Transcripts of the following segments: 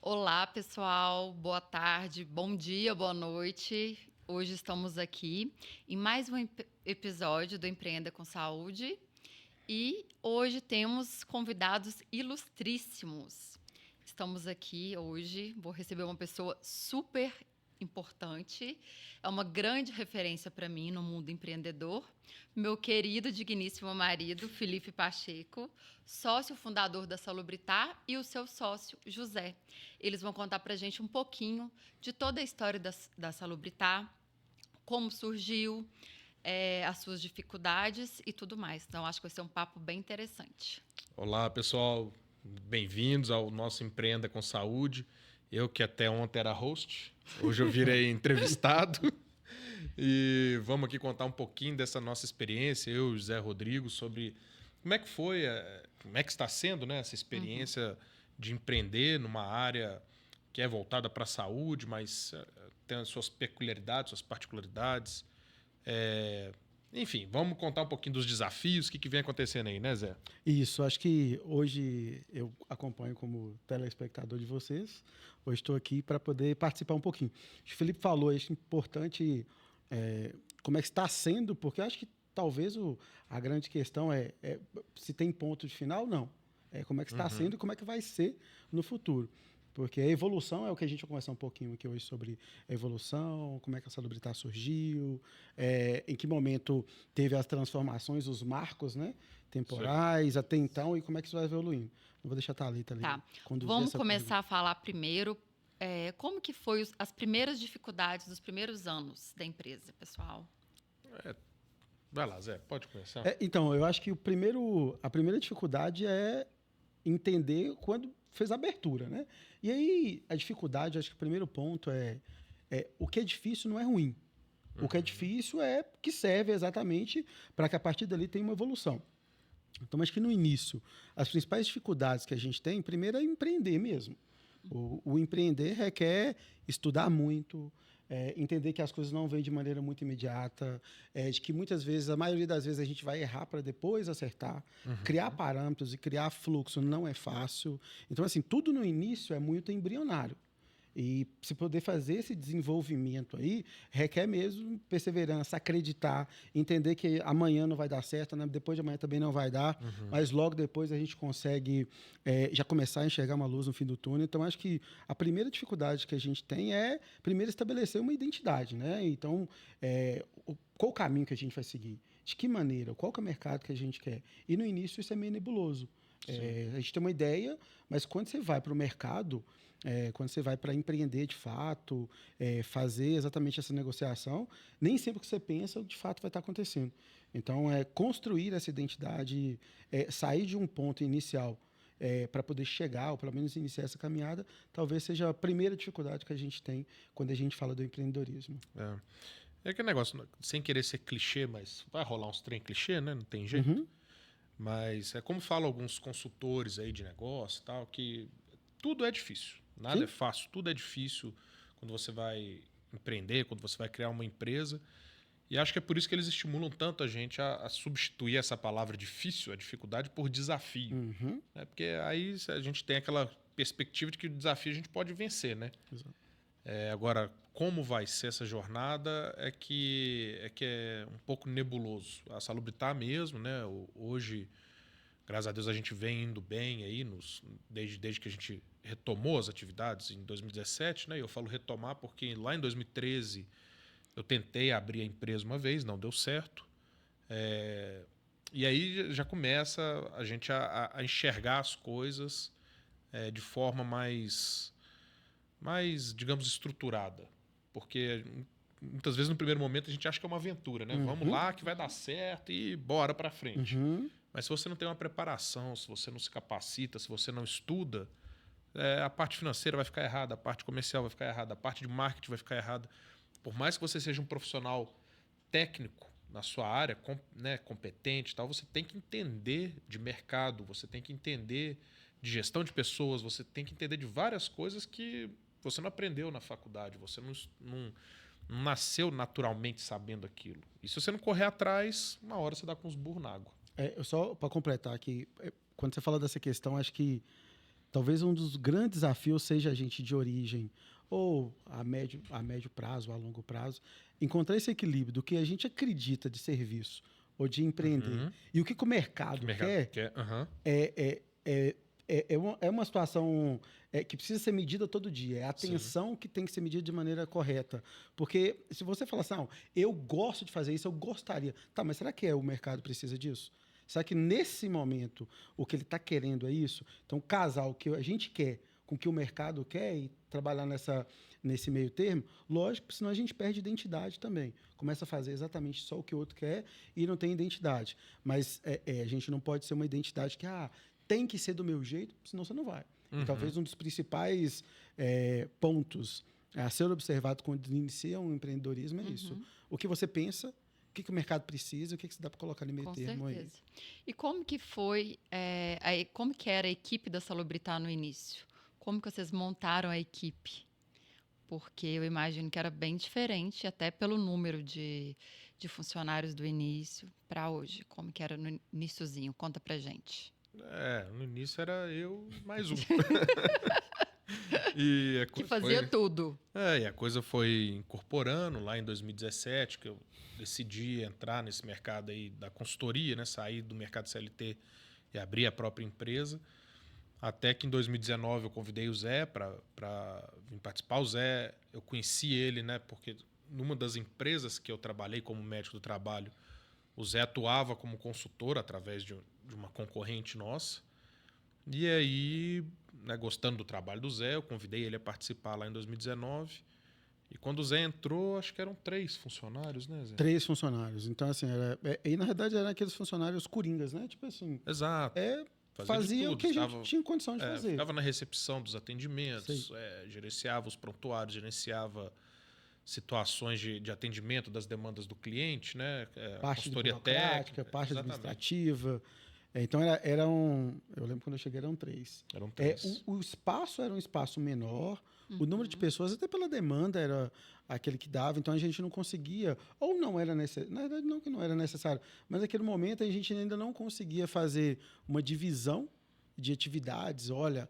Olá, pessoal. Boa tarde, bom dia, boa noite. Hoje estamos aqui em mais um episódio do Empreenda com Saúde e hoje temos convidados ilustríssimos. Estamos aqui hoje, vou receber uma pessoa super importante, é uma grande referência para mim no mundo empreendedor, meu querido, digníssimo marido, Felipe Pacheco, sócio fundador da Salubritar, e o seu sócio, José. Eles vão contar para a gente um pouquinho de toda a história da Salubritar, como surgiu, as suas dificuldades e tudo mais. Então, acho que vai ser um papo bem interessante. Olá, pessoal. Bem-vindos ao nosso Empreenda com Saúde. Eu, que até ontem era host, hoje eu virei entrevistado. E vamos aqui contar um pouquinho dessa nossa experiência, eu e o José Rodrigo, sobre como é que foi, como é que está sendo, né, essa experiência de empreender numa área que é voltada para a saúde, mas tem as suas peculiaridades, suas particularidades. Enfim, vamos contar um pouquinho dos desafios, o que vem acontecendo aí, né, Zé? Isso, acho que hoje eu acompanho como telespectador de vocês. Hoje estou aqui para poder participar um pouquinho. O Felipe falou, acho importante como é que está sendo, porque acho que talvez a grande questão é se tem ponto de final, não. É como é que está sendo e como é que vai ser no futuro. Porque a evolução é o que a gente vai conversar um pouquinho aqui hoje sobre a evolução, como é que a Salubritar surgiu, em que momento teve as transformações, os marcos, né, temporais, até então, e como é que isso vai evoluindo. Não vou deixar a Thalita ali conduzir Vamos essa começar pergunta. a falar primeiro como que foi as primeiras dificuldades dos primeiros anos da empresa, pessoal. Vai lá, Zé, pode começar. Então, eu acho que a primeira dificuldade é entender quando fez a abertura, né? E aí, a dificuldade, acho que o primeiro ponto o que é difícil não é ruim. O que é difícil é que serve exatamente para que a partir dali tenha uma evolução. Então, acho que no início, as principais dificuldades que a gente tem, primeiro é empreender mesmo. O empreender requer estudar muito, entender que as coisas não vêm de maneira muito imediata, de que muitas vezes, a maioria das vezes, a gente vai errar para depois acertar. Criar parâmetros e criar fluxo não é fácil. Então, assim, tudo no início é muito embrionário. E se poder fazer esse desenvolvimento aí, requer mesmo perseverança, acreditar, entender que amanhã não vai dar certo, né? Depois de amanhã também não vai dar, mas logo depois a gente consegue já começar a enxergar uma luz no fim do túnel. Então, acho que a primeira dificuldade que a gente tem é, primeiro, estabelecer uma identidade, né? Então, qual o caminho que a gente vai seguir? De que maneira? Qual que é o mercado que a gente quer? E no início isso é meio nebuloso. A gente tem uma ideia, mas quando você vai para o mercado, quando você vai para empreender de fato, fazer exatamente essa negociação, nem sempre o que você pensa de fato vai estar acontecendo. Então, construir essa identidade, sair de um ponto inicial para poder chegar, ou pelo menos iniciar essa caminhada, talvez seja a primeira dificuldade que a gente tem quando a gente fala do empreendedorismo. É aquele negócio, sem querer ser clichê, mas vai rolar uns trem clichê, né? Não tem jeito. Mas é como falam alguns consultores aí de negócio e tal, que tudo é difícil. Nada Sim. é fácil, tudo é difícil quando você vai empreender, quando você vai criar uma empresa. E acho que é por isso que eles estimulam tanto a gente a substituir essa palavra difícil, a dificuldade, por desafio. Né? Porque aí a gente tem aquela perspectiva de que o desafio a gente pode vencer, né? Exato. Agora, como vai ser essa jornada é um pouco nebuloso. A Salubritar mesmo, né? Hoje, graças a Deus, a gente vem indo bem aí desde que a gente retomou as atividades em 2017, né? Eu falo retomar porque lá em 2013 eu tentei abrir a empresa uma vez, não deu certo. E aí já começa a gente a enxergar as coisas de forma mais, digamos, estruturada. Porque muitas vezes no primeiro momento a gente acha que é uma aventura, né? Vamos lá que vai dar certo e bora para frente. Mas se você não tem uma preparação, se você não se capacita, se você não estuda, a parte financeira vai ficar errada, a parte comercial vai ficar errada, a parte de marketing vai ficar errada. Por mais que você seja um profissional técnico na sua área, né, competente e tal, você tem que entender de mercado, você tem que entender de gestão de pessoas, você tem que entender de várias coisas que você não aprendeu na faculdade, você não nasceu naturalmente sabendo aquilo. E se você não correr atrás, uma hora você dá com os burros na água. Só para completar aqui, quando você fala dessa questão, acho que talvez um dos grandes desafios seja a gente de origem, ou a médio prazo, a longo prazo, encontrar esse equilíbrio do que a gente acredita de serviço ou de empreender e o que o mercado quer. É uma situação que precisa ser medida todo dia. É a atenção que tem que ser medida de maneira correta. Porque se você falar assim, não, eu gosto de fazer isso, eu gostaria. Tá, mas será que o mercado precisa disso? Será que nesse momento o que ele está querendo é isso? Então, casar o que a gente quer com o que o mercado quer e trabalhar nesse meio termo, lógico, senão a gente perde identidade também. Começa a fazer exatamente só o que o outro quer e não tem identidade. Mas a gente não pode ser uma identidade que tem que ser do meu jeito, senão você não vai. E talvez um dos principais pontos a ser observado quando inicia um empreendedorismo é isso. O que você pensa, o que o mercado precisa, o que se dá para colocar no meio termo aí. E como que foi, como que era a equipe da Salubritar no início? Como que vocês montaram a equipe? Porque eu imagino que era bem diferente, até pelo número de funcionários do início para hoje. Como que era no iniciozinho? Conta pra gente. No início era eu mais um. Que fazia tudo. E a coisa foi incorporando lá em 2017, que eu decidi entrar nesse mercado aí da consultoria, né? Sair do mercado CLT e abrir a própria empresa. Até que em 2019 eu convidei o Zé para vir participar. O Zé, eu conheci ele, né? Porque numa das empresas que eu trabalhei como médico do trabalho, o Zé atuava como consultor através de uma concorrente nossa. E aí, né, gostando do trabalho do Zé, eu convidei ele a participar lá em 2019. E quando o Zé entrou, acho que eram 3 funcionários, né, Zé? 3 funcionários. Então, assim, e na verdade eram aqueles funcionários coringas, né? Tipo assim. Exato. Fazia o que a gente tinha condição de fazer. Ficava na recepção dos atendimentos, gerenciava os prontuários, gerenciava situações de atendimento das demandas do cliente, né? Parte burocrática, parte administrativa. Então, eu lembro quando eu cheguei, eram 3. Eram 3. O espaço era um espaço menor, o número de pessoas, até pela demanda, era aquele que dava. Então, a gente não conseguia, ou não era necessário, na verdade, não que não era necessário, mas naquele momento a gente ainda não conseguia fazer uma divisão de atividades. Olha,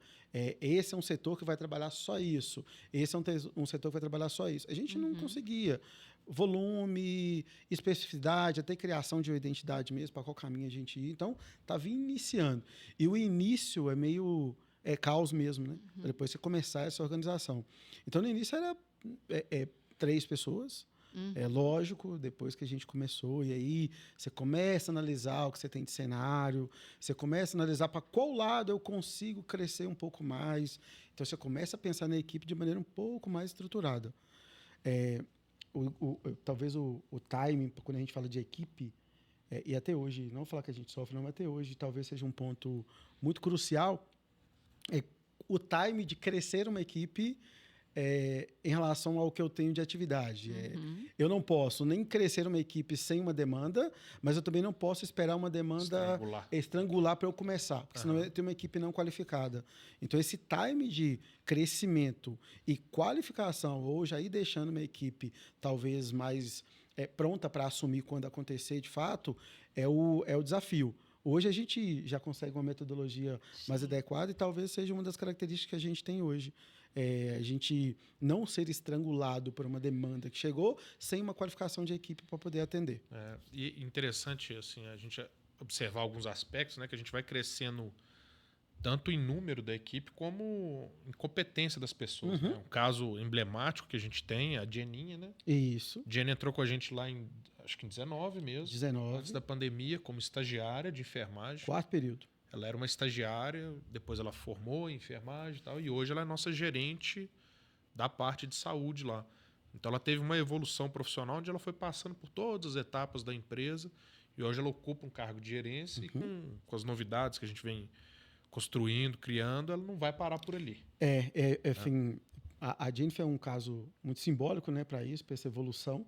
esse é um setor que vai trabalhar só isso, esse é um setor que vai trabalhar só isso. A gente não conseguia. Volume, especificidade, até criação de uma identidade mesmo, para qual caminho a gente ia. Então, estava iniciando. E o início é meio caos mesmo, né? Pra depois você começar essa organização. Então, no início era 3 pessoas. É lógico, depois que a gente começou, e aí você começa a analisar o que você tem de cenário, você começa a analisar para qual lado eu consigo crescer um pouco mais. Então, você começa a pensar na equipe de maneira um pouco mais estruturada. Talvez o timing, quando a gente fala de equipe, e até hoje, não falar que a gente sofre, não, mas até hoje talvez seja um ponto muito crucial, o timing de crescer uma equipe em relação ao que eu tenho de atividade. Eu não posso nem crescer uma equipe sem uma demanda, mas eu também não posso esperar uma demanda estrangular para eu começar, porque senão eu tenho uma equipe não qualificada. Então, esse time de crescimento e qualificação, ou já ir deixando uma equipe talvez mais pronta para assumir quando acontecer de fato, é o desafio. Hoje a gente já consegue uma metodologia mais adequada e talvez seja uma das características que a gente tem hoje. A gente não ser estrangulado por uma demanda que chegou sem uma qualificação de equipe para poder atender. E interessante assim, a gente observar alguns aspectos, né, que a gente vai crescendo tanto em número da equipe como em competência das pessoas. Né? Um caso emblemático que a gente tem é a Jeninha, né? Isso. Jenny entrou com a gente lá acho que em 19 mesmo. 19. Antes da pandemia, como estagiária de enfermagem. 4º período. Ela era uma estagiária, depois ela formou em enfermagem e tal, e hoje ela é nossa gerente da parte de saúde lá. Então ela teve uma evolução profissional onde ela foi passando por todas as etapas da empresa e hoje ela ocupa um cargo de gerência e com as novidades que a gente vem construindo, criando, ela não vai parar por ali. Enfim, a Jennifer é um caso muito simbólico, né, para isso, para essa evolução,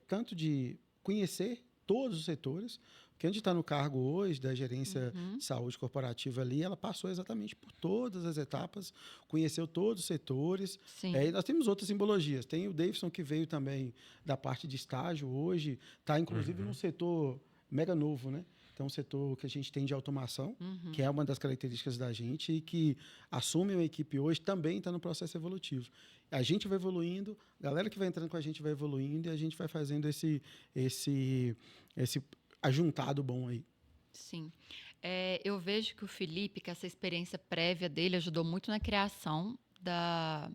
tanto de conhecer todos os setores, porque a gente está no cargo hoje da gerência de saúde corporativa ali, ela passou exatamente por todas as etapas, conheceu todos os setores. E nós temos outras simbologias. Tem o Davidson, que veio também da parte de estágio hoje, está inclusive num setor mega novo, né? Então, um setor que a gente tem de automação, que é uma das características da gente e que assume uma equipe hoje, também está no processo evolutivo. A gente vai evoluindo, a galera que vai entrando com a gente vai evoluindo e a gente vai fazendo esse ajuntado bom aí. Sim. Eu vejo que o Felipe, que essa experiência prévia dele ajudou muito na criação da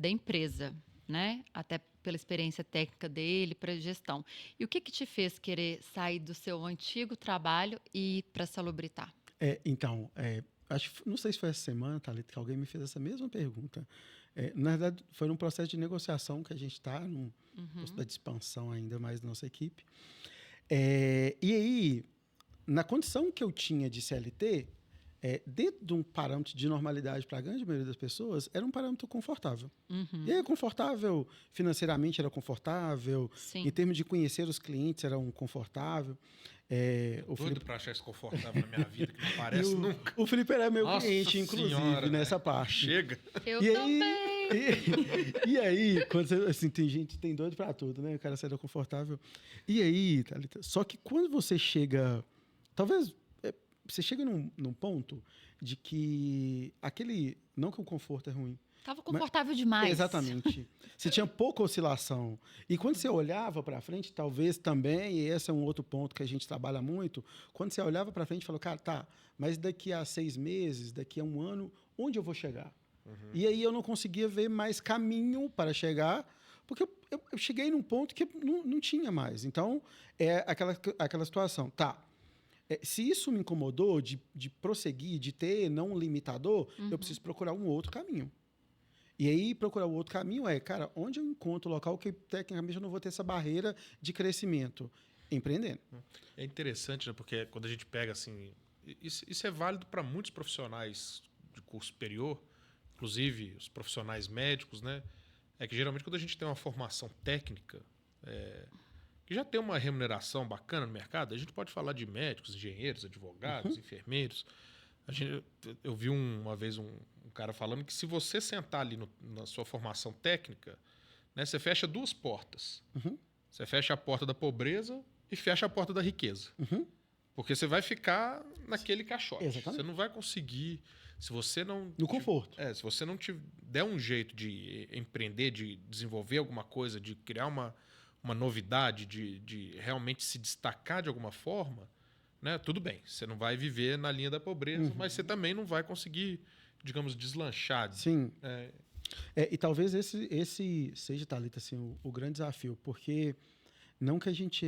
empresa, né? Até pela experiência técnica dele, para gestão. E o que te fez querer sair do seu antigo trabalho e ir para a Salubritar? Então, não sei se foi essa semana, Thalita, que alguém me fez essa mesma pergunta. Na verdade, foi um processo de negociação que a gente está, num processo de expansão ainda mais da nossa equipe. E aí, na condição que eu tinha de CLT, dentro de um parâmetro de normalidade para a grande maioria das pessoas, era um parâmetro confortável. E aí, confortável financeiramente era confortável, Sim. em termos de conhecer os clientes era confortável. Doido para achar isso confortável na minha vida, que não aparece nunca. O Felipe era meu Nossa cliente, inclusive, senhora, nessa parte. Chega. Eu E também. E aí, quando você, assim, tem gente tem doido para tudo, né? O cara sai confortável. E aí, Thalita, só que quando você chega, talvez você chega num ponto de que não que o conforto é ruim. Tava confortável demais. Exatamente. Você tinha pouca oscilação. E quando você olhava para frente, talvez também, e esse é um outro ponto que a gente trabalha muito, quando você olhava para frente e falou, cara, tá, mas daqui a 6 meses, daqui a 1 ano, onde eu vou chegar? E aí eu não conseguia ver mais caminho para chegar, porque eu cheguei num ponto que não tinha mais. Então, aquela situação. Tá, se isso me incomodou de prosseguir, de ter não um limitador, eu preciso procurar um outro caminho. E aí, procurar o outro caminho cara, onde eu encontro o local que, tecnicamente, eu não vou ter essa barreira de crescimento? Empreendendo. É interessante, né? Porque quando a gente pega, assim... Isso é válido para muitos profissionais de curso superior, inclusive os profissionais médicos, né? É que, geralmente, quando a gente tem uma formação técnica, que já tem uma remuneração bacana no mercado, a gente pode falar de médicos, engenheiros, advogados, enfermeiros. Eu vi uma vez um cara falando que se você sentar ali na sua formação técnica, né, você fecha 2 portas. Você fecha a porta da pobreza e fecha a porta da riqueza. Porque você vai ficar naquele caixote. Exatamente. Você não vai conseguir... Se você não... No conforto. Se você não der um jeito de empreender, de desenvolver alguma coisa, de criar uma novidade, de realmente se destacar de alguma forma, né, tudo bem. Você não vai viver na linha da pobreza, mas você também não vai conseguir, digamos, deslanchar. Sim. E talvez esse seja, Thalita, assim, o grande desafio, porque não que a gente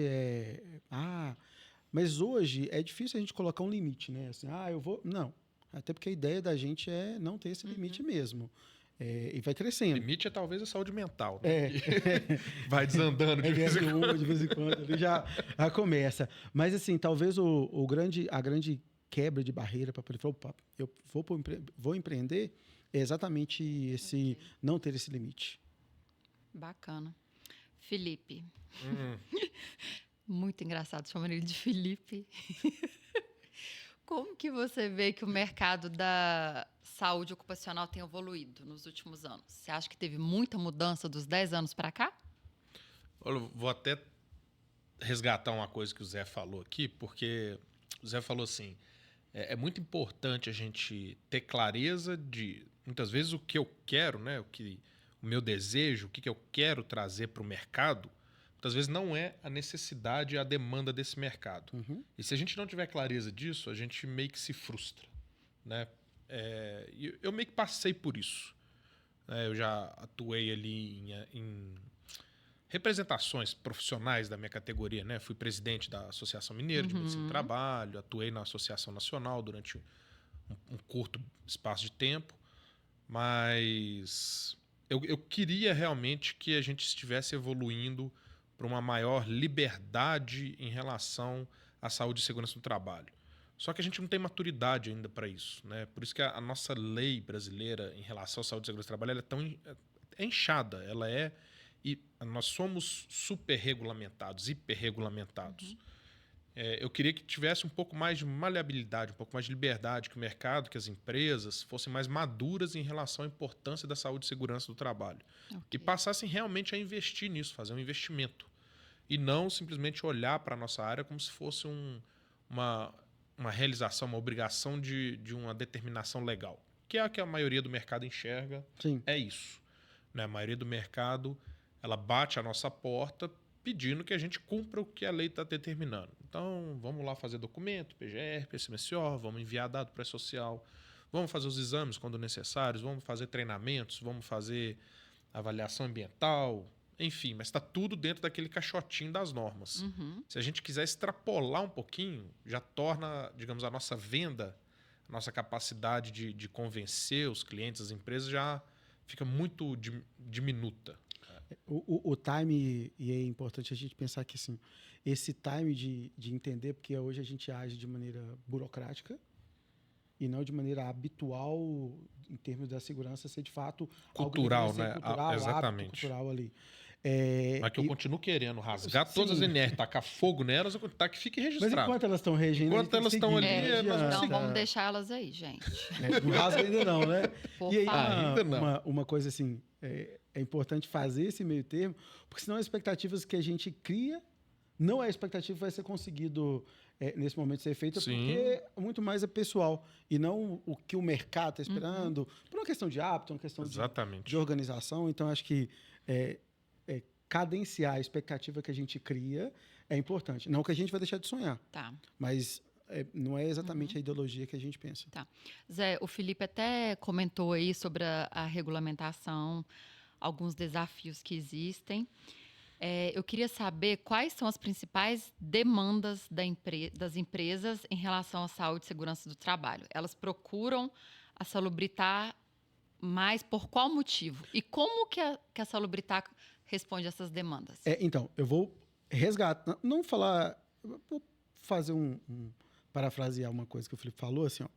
mas hoje é difícil a gente colocar um limite, né? Assim, eu vou... Não. Até porque a ideia da gente é não ter esse limite mesmo. E vai crescendo. O limite é talvez a saúde mental, né? Vai desandando de vez em quando. De vez em quando ele já começa. Mas, assim, talvez a grande quebra de barreira para poder falar, opa, eu vou empreender, é exatamente esse não ter esse limite. Bacana. Felipe. Muito engraçado chamar ele de Felipe. Como que você vê que o mercado da saúde ocupacional tem evoluído nos últimos anos? Você acha que teve muita mudança dos 10 anos para cá? Olha, vou até resgatar uma coisa que o Zé falou aqui, porque o Zé falou assim, é muito importante a gente ter clareza de, muitas vezes, o que eu quero, né? O meu desejo, o que eu quero trazer para o mercado, muitas vezes não é a necessidade e a demanda desse mercado. E se a gente não tiver clareza disso, a gente meio que se frustra, né? Eu meio que passei por isso. Eu já atuei ali em representações profissionais da minha categoria, né? Fui presidente da Associação Mineira de Medicina do Trabalho, atuei na Associação Nacional durante um curto espaço de tempo, mas eu queria realmente que a gente estivesse evoluindo para uma maior liberdade em relação à saúde e segurança no trabalho. Só que a gente não tem maturidade ainda para isso, né? Por isso que a nossa lei brasileira em relação à saúde e segurança no trabalho ela é inchada. E nós somos superregulamentados, hiperregulamentados. Eu queria que tivesse um pouco mais de maleabilidade, um pouco mais de liberdade, que o mercado, que as empresas fossem mais maduras em relação à importância da saúde e segurança do trabalho. E passassem realmente a investir nisso, fazer um investimento. E não simplesmente olhar para a nossa área como se fosse uma realização, uma obrigação de uma determinação legal, que é a que a maioria do mercado enxerga. Sim. É isso. Né? A maioria do mercado ela bate a nossa porta pedindo que a gente cumpra o que a lei está determinando. Então, vamos lá fazer documento, PGR, PCMSO, vamos enviar dado pré-social, vamos fazer os exames quando necessários, vamos fazer treinamentos, vamos fazer avaliação ambiental, enfim, mas está tudo dentro daquele caixotinho das normas. Se a gente quiser extrapolar um pouquinho, já torna, digamos, a nossa venda, a nossa capacidade de convencer os clientes, as empresas, já fica muito diminuta. O time, e é importante a gente pensar que assim, esse time de entender, porque hoje a gente age de maneira burocrática e não de maneira habitual, em termos da segurança, ser de fato cultural, algo né? Cultural, Exatamente. cultural ali. Mas que eu continuo querendo rasgar todas as NR, tacar fogo nelas, tá que fique registrado. Mas enquanto elas estão regendo, enquanto elas estão ali, então vamos deixar elas aí, gente. Não rasga ainda não, né? Por e aí, favor. uma coisa assim, é importante fazer esse meio termo, porque senão as expectativas que a gente cria não é a expectativa que vai ser conseguido nesse momento ser feita, porque muito mais é pessoal e não o que o mercado está esperando, por uma questão de hábito, uma questão de organização. Então, acho que cadenciar a expectativa que a gente cria é importante. Não que a gente vai deixar de sonhar, mas não é exatamente a ideologia que a gente pensa. Tá. Zé, o Felipe até comentou aí sobre a regulamentação, alguns desafios que existem. Eu queria saber quais são as principais demandas das empresas em relação à saúde e segurança do trabalho. Elas procuram a Salubritar, mas por qual motivo? E como que a Salubritar responde a essas demandas? Então, eu vou resgatar, não falar, vou fazer parafrasear uma coisa que o Felipe falou, assim, ó.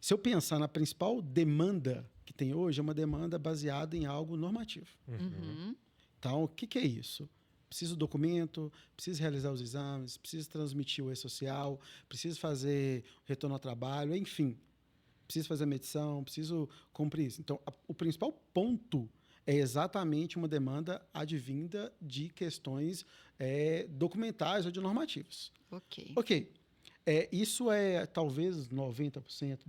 Se eu pensar na principal demanda que tem hoje, é uma demanda baseada em algo normativo. Então, o que é isso? Preciso do documento, preciso realizar os exames, preciso transmitir o e-social, preciso fazer retorno ao trabalho, enfim. Preciso fazer a medição, preciso cumprir isso. Então, o principal ponto é exatamente uma demanda advinda de questões documentais ou de normativos. Ok. Isso talvez 90%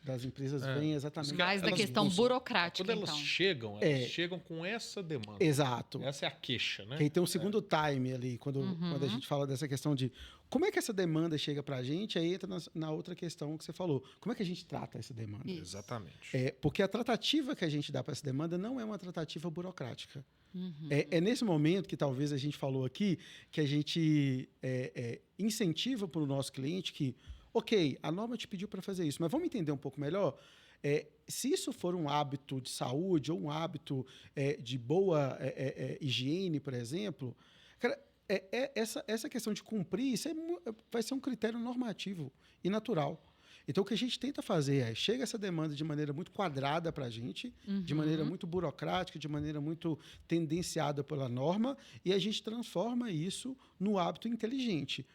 das empresas vem exatamente... Mais da questão burocrática, quando elas chegam com essa demanda. Exato. Essa é a queixa, né? Que aí tem um segundo time ali, quando a gente fala dessa questão de como é que essa demanda chega para a gente, aí entra na outra questão que você falou. Como é que a gente trata essa demanda? Isso. Exatamente. Porque a tratativa que a gente dá para essa demanda não é uma tratativa burocrática. É nesse momento que talvez a gente falou aqui, que a gente incentiva para o nosso cliente que, ok, a norma te pediu para fazer isso, mas vamos entender um pouco melhor? Se isso for um hábito de saúde ou um hábito de boa higiene, por exemplo, cara, essa questão de cumprir, isso vai ser um critério normativo e natural. Então, o que a gente tenta fazer chega essa demanda de maneira muito quadrada para a gente, de maneira muito burocrática, de maneira muito tendenciada pela norma, e a gente transforma isso no hábito inteligente.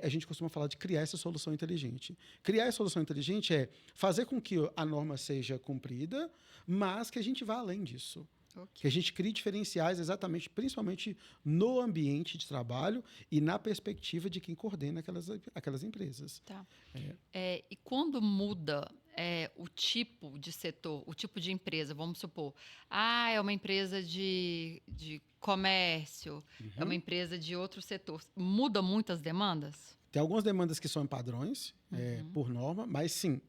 A gente costuma falar de criar essa solução inteligente. Criar essa solução inteligente é fazer com que a norma seja cumprida, mas que a gente vá além disso. Que a gente crie diferenciais exatamente, principalmente no ambiente de trabalho e na perspectiva de quem coordena aquelas empresas. Tá. E quando muda o tipo de setor, o tipo de empresa, vamos supor, é uma empresa de comércio, é uma empresa de outro setor, muda muitas demandas? Tem algumas demandas que são em padrões, por norma, mas sim,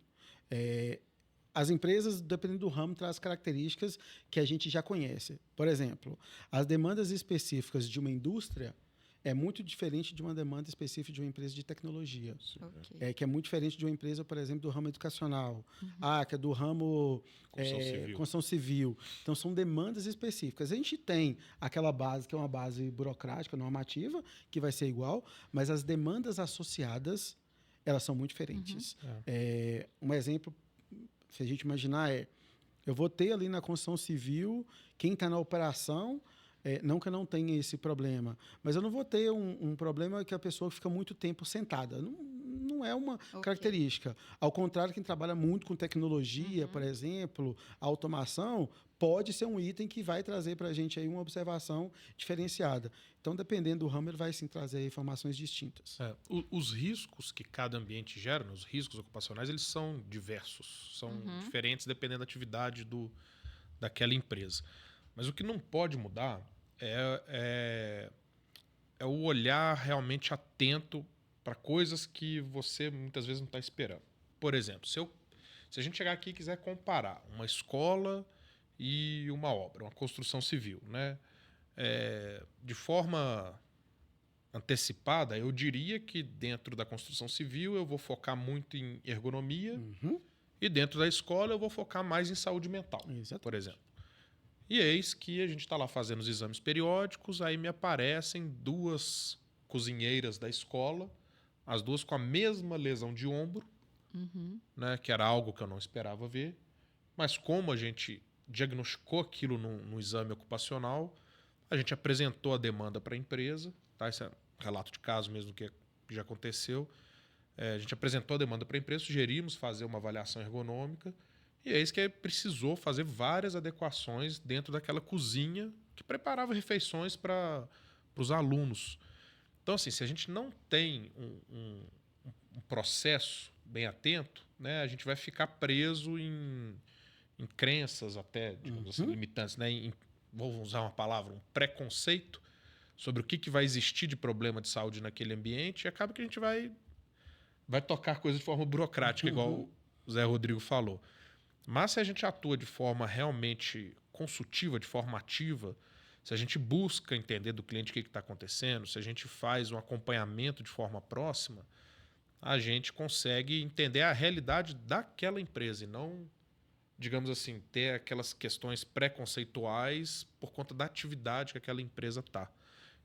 as empresas, dependendo do ramo, trazem características que a gente já conhece. Por exemplo, as demandas específicas de uma indústria é muito diferente de uma demanda específica de uma empresa de tecnologia. Que é muito diferente de uma empresa, por exemplo, do ramo educacional. Que é do ramo construção civil. Então, são demandas específicas. A gente tem aquela base, que é uma base burocrática, normativa, que vai ser igual, mas as demandas associadas, elas são muito diferentes. Um exemplo, se a gente imaginar, eu vou ter ali na construção civil, quem está na operação, não que eu não tenha esse problema, mas eu não vou ter um problema que a pessoa fica muito tempo sentada. Não não é uma característica. Ao contrário, quem trabalha muito com tecnologia, por exemplo, automação, pode ser um item que vai trazer para a gente aí uma observação diferenciada. Então, dependendo do ramo, ele vai sim trazer informações distintas. Os riscos que cada ambiente gera, os riscos ocupacionais, eles são diversos, são diferentes dependendo da atividade daquela empresa. Mas o que não pode mudar é o olhar realmente atento para coisas que você muitas vezes não está esperando. Por exemplo, se a gente chegar aqui e quiser comparar uma escola e uma obra, uma construção civil, né? De forma antecipada, eu diria que dentro da construção civil eu vou focar muito em ergonomia e dentro da escola eu vou focar mais em saúde mental, por exemplo. E eis que a gente está lá fazendo os exames periódicos, aí me aparecem 2 cozinheiras da escola, as 2 com a mesma lesão de ombro, né, que era algo que eu não esperava ver, mas como a gente diagnosticou aquilo no exame ocupacional, a gente apresentou a demanda para a empresa, tá? Esse é um relato de caso mesmo que já aconteceu. A gente apresentou a demanda para a empresa, sugerimos fazer uma avaliação ergonômica, e é isso que precisou fazer várias adequações dentro daquela cozinha que preparava refeições para os alunos. Então, assim, se a gente não tem um processo bem atento, né, a gente vai ficar preso em crenças até, digamos assim, limitantes, né? Vou usar uma palavra, um preconceito sobre o que vai existir de problema de saúde naquele ambiente, e acaba que a gente vai tocar coisas de forma burocrática, igual o Zé Rodrigo falou. Mas se a gente atua de forma realmente consultiva, de forma ativa, se a gente busca entender do cliente o que está acontecendo, se a gente faz um acompanhamento de forma próxima, a gente consegue entender a realidade daquela empresa e não, digamos assim, ter aquelas questões preconceituais por conta da atividade que aquela empresa está.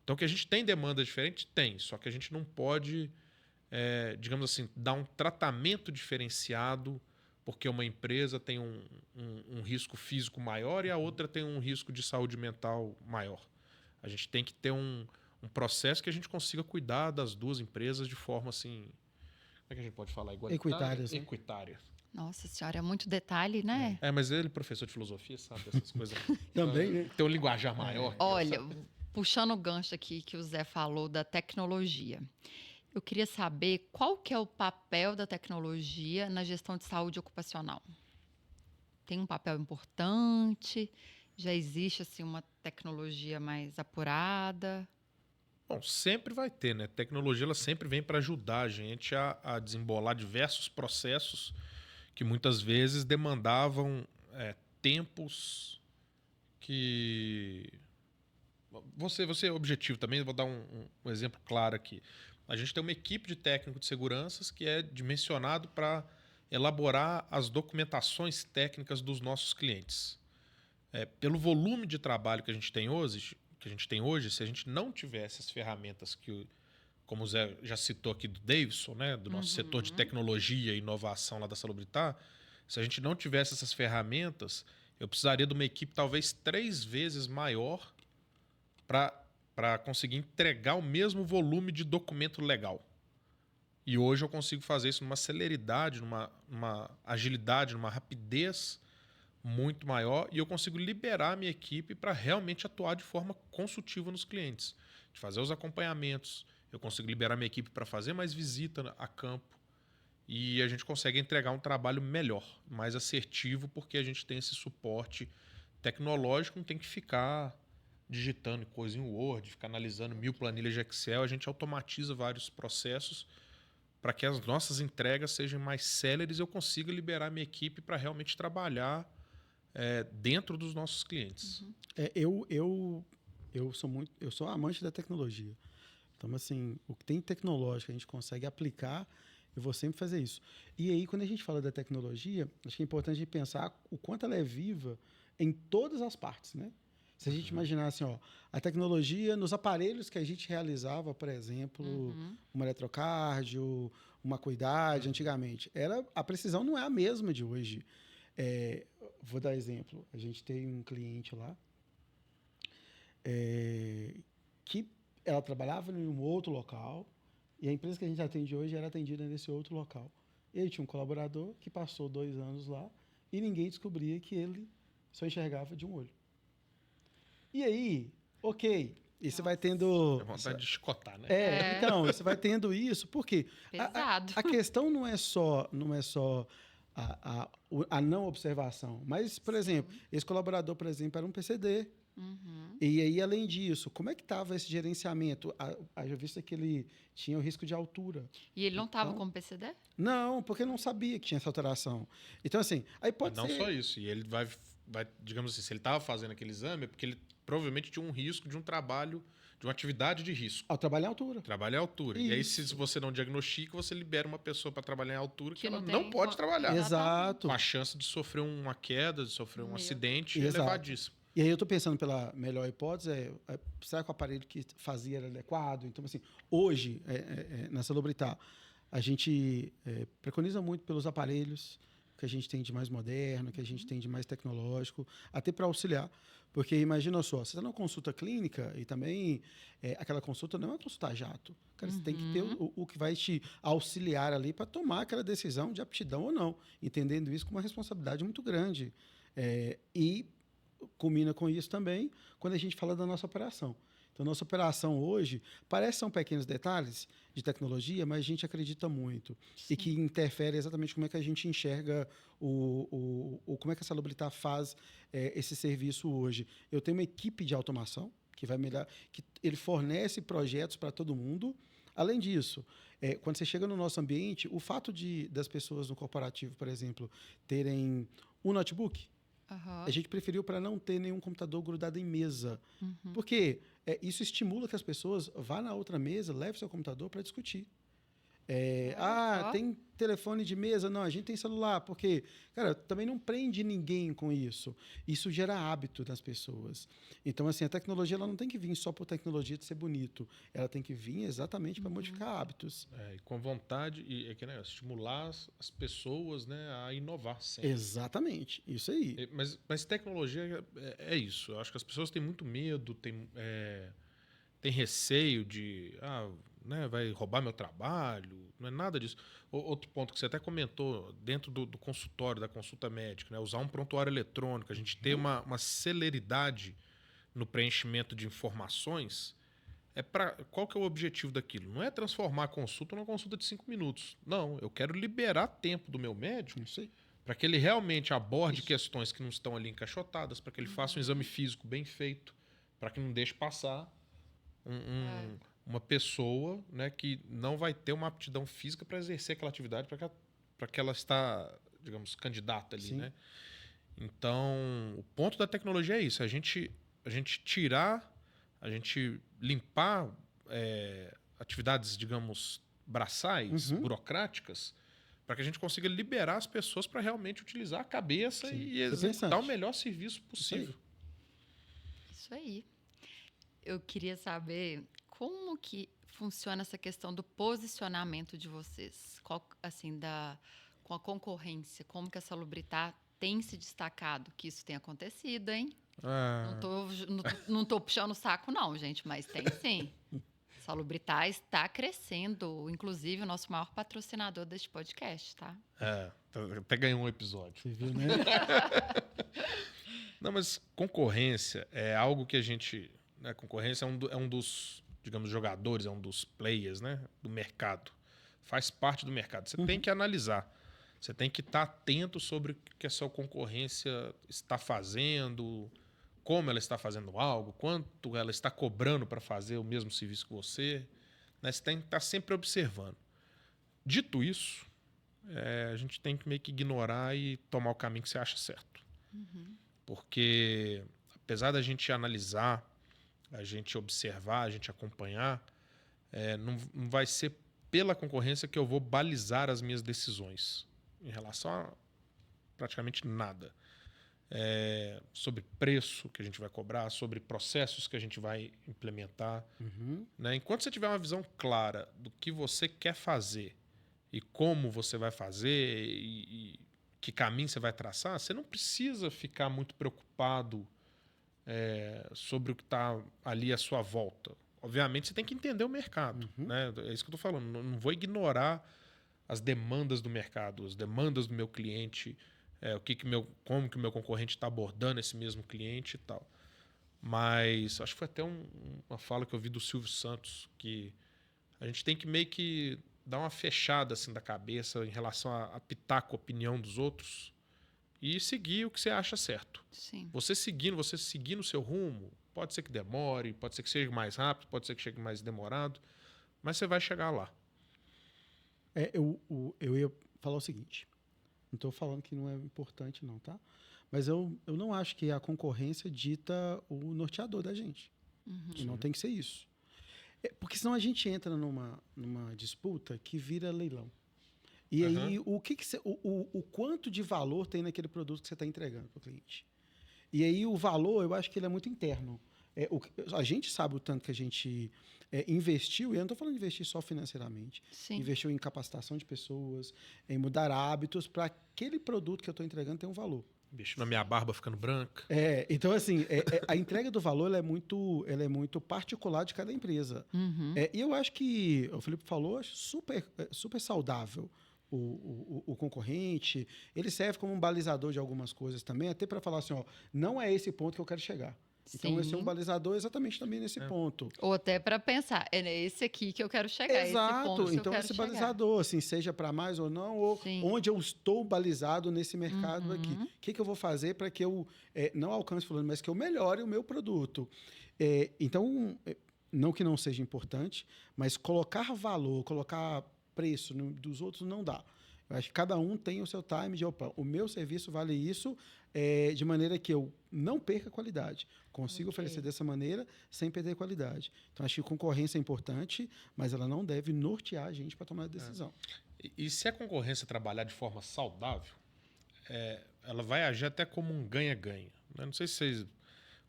Então, que a gente tem demanda diferente? Tem, só que a gente não pode, digamos assim, dar um tratamento diferenciado porque uma empresa tem um risco físico maior e a outra tem um risco de saúde mental maior. A gente tem que ter um processo que a gente consiga cuidar das 2 empresas de forma assim, como é que a gente pode falar? Equitária. Equitária. Nossa senhora, é muito detalhe, né? Mas ele, professor de filosofia, sabe essas coisas. Também, né? Tem um linguajar maior. Olha, puxando o gancho aqui que o Zé falou da tecnologia. Eu queria saber qual que é o papel da tecnologia na gestão de saúde ocupacional. Tem um papel importante? Já existe assim uma tecnologia mais apurada? Bom, sempre vai ter, né? A tecnologia ela sempre vem para ajudar a gente a desembolar diversos processos que muitas vezes demandavam tempos que... Você é objetivo também, vou dar um exemplo claro aqui. A gente tem uma equipe de técnico de seguranças que é dimensionado para elaborar as documentações técnicas dos nossos clientes. Pelo volume de trabalho que a gente tem hoje, se a gente não tivesse as ferramentas que, como o Zé já citou aqui do Davidson, né, do nosso setor de tecnologia e inovação lá da Salubritar, se a gente não tivesse essas ferramentas, eu precisaria de uma equipe talvez 3 vezes maior para conseguir entregar o mesmo volume de documento legal. E hoje eu consigo fazer isso numa celeridade, numa agilidade, numa rapidez muito maior, e eu consigo liberar a minha equipe para realmente atuar de forma consultiva nos clientes, de fazer os acompanhamentos. Eu consigo liberar minha equipe para fazer mais visita a campo e a gente consegue entregar um trabalho melhor, mais assertivo, porque a gente tem esse suporte tecnológico, não tem que ficar digitando coisa em Word, ficar analisando 1000 planilhas de Excel. A gente automatiza vários processos para que as nossas entregas sejam mais céleres e eu consiga liberar minha equipe para realmente trabalhar dentro dos nossos clientes. Eu sou amante da tecnologia. Então, assim, o que tem tecnológico a gente consegue aplicar, eu vou sempre fazer isso. E aí, quando a gente fala da tecnologia, acho que é importante a gente pensar o quanto ela é viva em todas as partes, né? Se a gente imaginar assim, a tecnologia nos aparelhos que a gente realizava, por exemplo, uma eletrocardio, uma acuidade, antigamente, a precisão não é a mesma de hoje. Vou dar exemplo. A gente tem um cliente lá que ela trabalhava em um outro local, E a empresa que a gente atende hoje era atendida nesse outro local. Ele tinha um colaborador que passou 2 anos lá e ninguém descobria que ele só enxergava de um olho. E aí, ok, e você vai tendo... É vontade de chicotar, né? Então, você vai tendo isso, porque Pesado. a questão não é só a não observação, mas, por exemplo, esse colaborador, por exemplo, era um PCD. E aí, além disso, como é que estava esse gerenciamento? Haja vista que ele tinha o risco de altura. E ele não estava Então, como PCD? Não, porque não sabia que tinha essa alteração. Então, assim, aí pode Mas não ser... só isso. E ele vai, digamos assim, se ele estava fazendo aquele exame, é porque ele provavelmente tinha um risco de um trabalho, de uma atividade de risco. Ao trabalhar em altura. Trabalho em altura. E aí, se Isso. você não diagnostica, você libera uma pessoa para trabalhar em altura que ela não não tem pode trabalhar. Exato. Com a chance de sofrer uma queda, de sofrer um Meu. acidente Exato. elevadíssimo. E aí eu estou pensando pela melhor hipótese, será que o aparelho que fazia era adequado? Então, assim, hoje, na Salubritar, a gente preconiza muito pelos aparelhos que a gente tem de mais moderno, que a gente tem de mais tecnológico, até para auxiliar. Porque imagina só, você está numa consulta clínica e também aquela consulta não é uma consulta a jato. Cara, você tem que ter o que vai te auxiliar ali para tomar aquela decisão de aptidão ou não, entendendo isso como uma responsabilidade muito grande. E culmina com isso também quando a gente fala da nossa operação. Então, nossa operação hoje parece que são pequenos detalhes de tecnologia, mas a gente acredita muito. Sim. E que interfere exatamente como é que a gente enxerga como é que a Salubritar faz esse serviço hoje. Eu tenho uma equipe de automação que vai melhorar, que ele fornece projetos para todo mundo. Além disso, quando você chega no nosso ambiente, o fato das pessoas no corporativo, por exemplo, terem um notebook, a gente preferiu para não ter nenhum computador grudado em mesa. Porque isso estimula que as pessoas vá na outra mesa, leve seu computador para discutir. Tem telefone de mesa? Não, a gente tem celular. Porque, cara, também não prende ninguém com isso. Isso gera hábito nas pessoas. Então, assim, a tecnologia ela não tem que vir só por tecnologia de ser bonito. Ela tem que vir exatamente para modificar hábitos. E com vontade, estimular as pessoas, né, a inovar sempre. Exatamente, isso aí. Mas tecnologia é isso. Eu acho que as pessoas têm muito medo, têm receio de... vai roubar meu trabalho, não é nada disso. Outro ponto que você até comentou, dentro do consultório, da consulta médica, né? Usar um prontuário eletrônico, a gente ter uma celeridade no preenchimento de informações, qual que é o objetivo daquilo? Não é transformar a consulta numa consulta de 5 minutos. Não, eu quero liberar tempo do meu médico para que ele realmente aborde questões que não estão ali encaixotadas, para que ele faça um exame físico bem feito, para que não deixe passar uma pessoa, né, que não vai ter uma aptidão física para exercer aquela atividade para que ela está, digamos, candidata ali, né? Então, o ponto da tecnologia é isso, a gente limpar atividades, digamos, braçais, burocráticas, para que a gente consiga liberar as pessoas para realmente utilizar a cabeça e executar o melhor serviço possível. Isso aí. Eu queria saber como que funciona essa questão do posicionamento de vocês, com a concorrência, como que a Salubritar tem se destacado, que isso tem acontecido, hein? Não tô puxando o saco não, gente, mas tem sim. Salubritar está crescendo, inclusive o nosso maior patrocinador deste podcast, tá? Até ganhou um episódio. Você viu, né? Não, mas concorrência é algo que a gente... Né, concorrência é um dos, digamos, jogadores, é um dos players, né, do mercado. Faz parte do mercado. Você tem que analisar. Você tem que estar atento sobre o que a sua concorrência está fazendo, como ela está fazendo algo, quanto ela está cobrando para fazer o mesmo serviço que você. Né? Você tem que estar sempre observando. Dito isso, a gente tem que meio que ignorar e tomar o caminho que você acha certo. Porque, apesar da gente analisar, a gente observar, a gente acompanhar, não vai ser pela concorrência que eu vou balizar as minhas decisões em relação a praticamente nada. Sobre preço que a gente vai cobrar, sobre processos que a gente vai implementar. Né? Enquanto você tiver uma visão clara do que você quer fazer e como você vai fazer e que caminho você vai traçar, você não precisa ficar muito preocupado sobre o que está ali à sua volta. obviamente, você tem que entender o mercado. Né? É isso que eu estou falando. Não vou ignorar as demandas do mercado, as demandas do meu cliente, como que o meu concorrente está abordando esse mesmo cliente e tal. Mas acho que foi até uma fala que eu vi do Silvio Santos, que a gente tem que meio que dar uma fechada assim da cabeça em relação a pitaco, a opinião dos outros e seguir o que você acha certo. Sim. Você seguindo o seu rumo, pode ser que demore, pode ser que chegue mais rápido, pode ser que chegue mais demorado, mas você vai chegar lá. Eu ia falar o seguinte, não estou falando que não é importante não, tá? Mas eu não acho que a concorrência dita o norteador da gente. E não tem que ser isso. Porque senão a gente entra numa disputa que vira leilão. E aí, o quanto de valor tem naquele produto que você está entregando para o cliente? E aí, o valor, eu acho que ele é muito interno. A gente sabe o tanto que a gente investiu, e eu não estou falando de investir só financeiramente. Sim. Investiu em capacitação de pessoas, em mudar hábitos para aquele produto que eu estou entregando ter um valor. Bicho, na minha barba ficando branca. Então, assim, a entrega do valor ela é muito particular de cada empresa. E eu acho que, o Felipe falou, acho super saudável o concorrente. Ele serve como um balizador de algumas coisas também, até para falar assim, ó, não é esse ponto que eu quero chegar. Então, esse é um balizador exatamente também nesse ponto. Ou até para pensar, é nesse aqui que eu quero chegar. Exato. Esse ponto Então, que eu esse quero balizador, assim, seja para mais ou não, ou onde eu estou balizado nesse mercado aqui. O que eu vou fazer para que eu não alcance fulano, mas que eu melhore o meu produto. Então, não que não seja importante, mas colocar valor, colocar preço dos outros não dá. Eu acho que cada um tem o seu time de, opa, o meu serviço vale isso, de maneira que eu não perca qualidade. Consigo oferecer dessa maneira sem perder qualidade. Então, acho que concorrência é importante, mas ela não deve nortear a gente para tomar a decisão. E se a concorrência trabalhar de forma saudável, ela vai agir até como um ganha-ganha. Não sei se vocês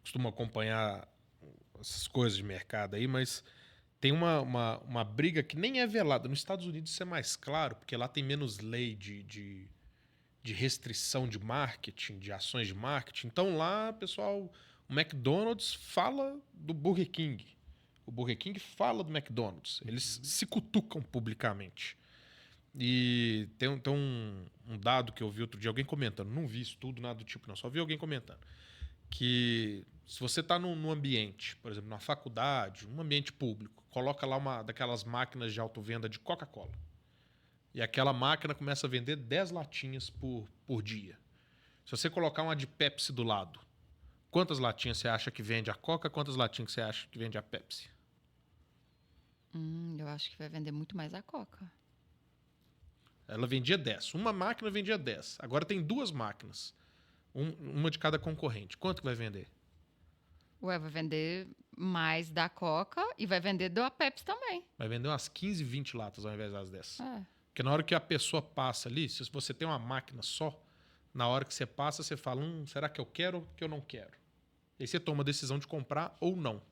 costumam acompanhar essas coisas de mercado aí, mas tem uma briga que nem é velada. Nos Estados Unidos isso é mais claro, porque lá tem menos lei de restrição de marketing, de ações de marketing. Então lá, pessoal, o McDonald's fala do Burger King. O Burger King fala do McDonald's. Eles se cutucam publicamente. E tem um dado que eu vi outro dia, alguém comentando, não vi estudo, nada do tipo não, só vi alguém comentando, que se você está num ambiente, por exemplo, na faculdade, um ambiente público, coloca lá uma daquelas máquinas de autovenda de Coca-Cola. E aquela máquina começa a vender 10 latinhas por dia. Se você colocar uma de Pepsi do lado, quantas latinhas você acha que vende a Coca? Quantas latinhas você acha que vende a Pepsi? Eu acho que vai vender muito mais a Coca. Ela vendia 10. Uma máquina vendia 10. Agora tem duas máquinas. Uma de cada concorrente. Quanto que vai vender? Vai vender mais da Coca e vai vender da Pepsi também. Vai vender umas 15, 20 latas ao invés das 10. Porque na hora que a pessoa passa ali, se você tem uma máquina só, na hora que você passa, você fala, será que eu quero ou que eu não quero? E aí você toma a decisão de comprar ou não.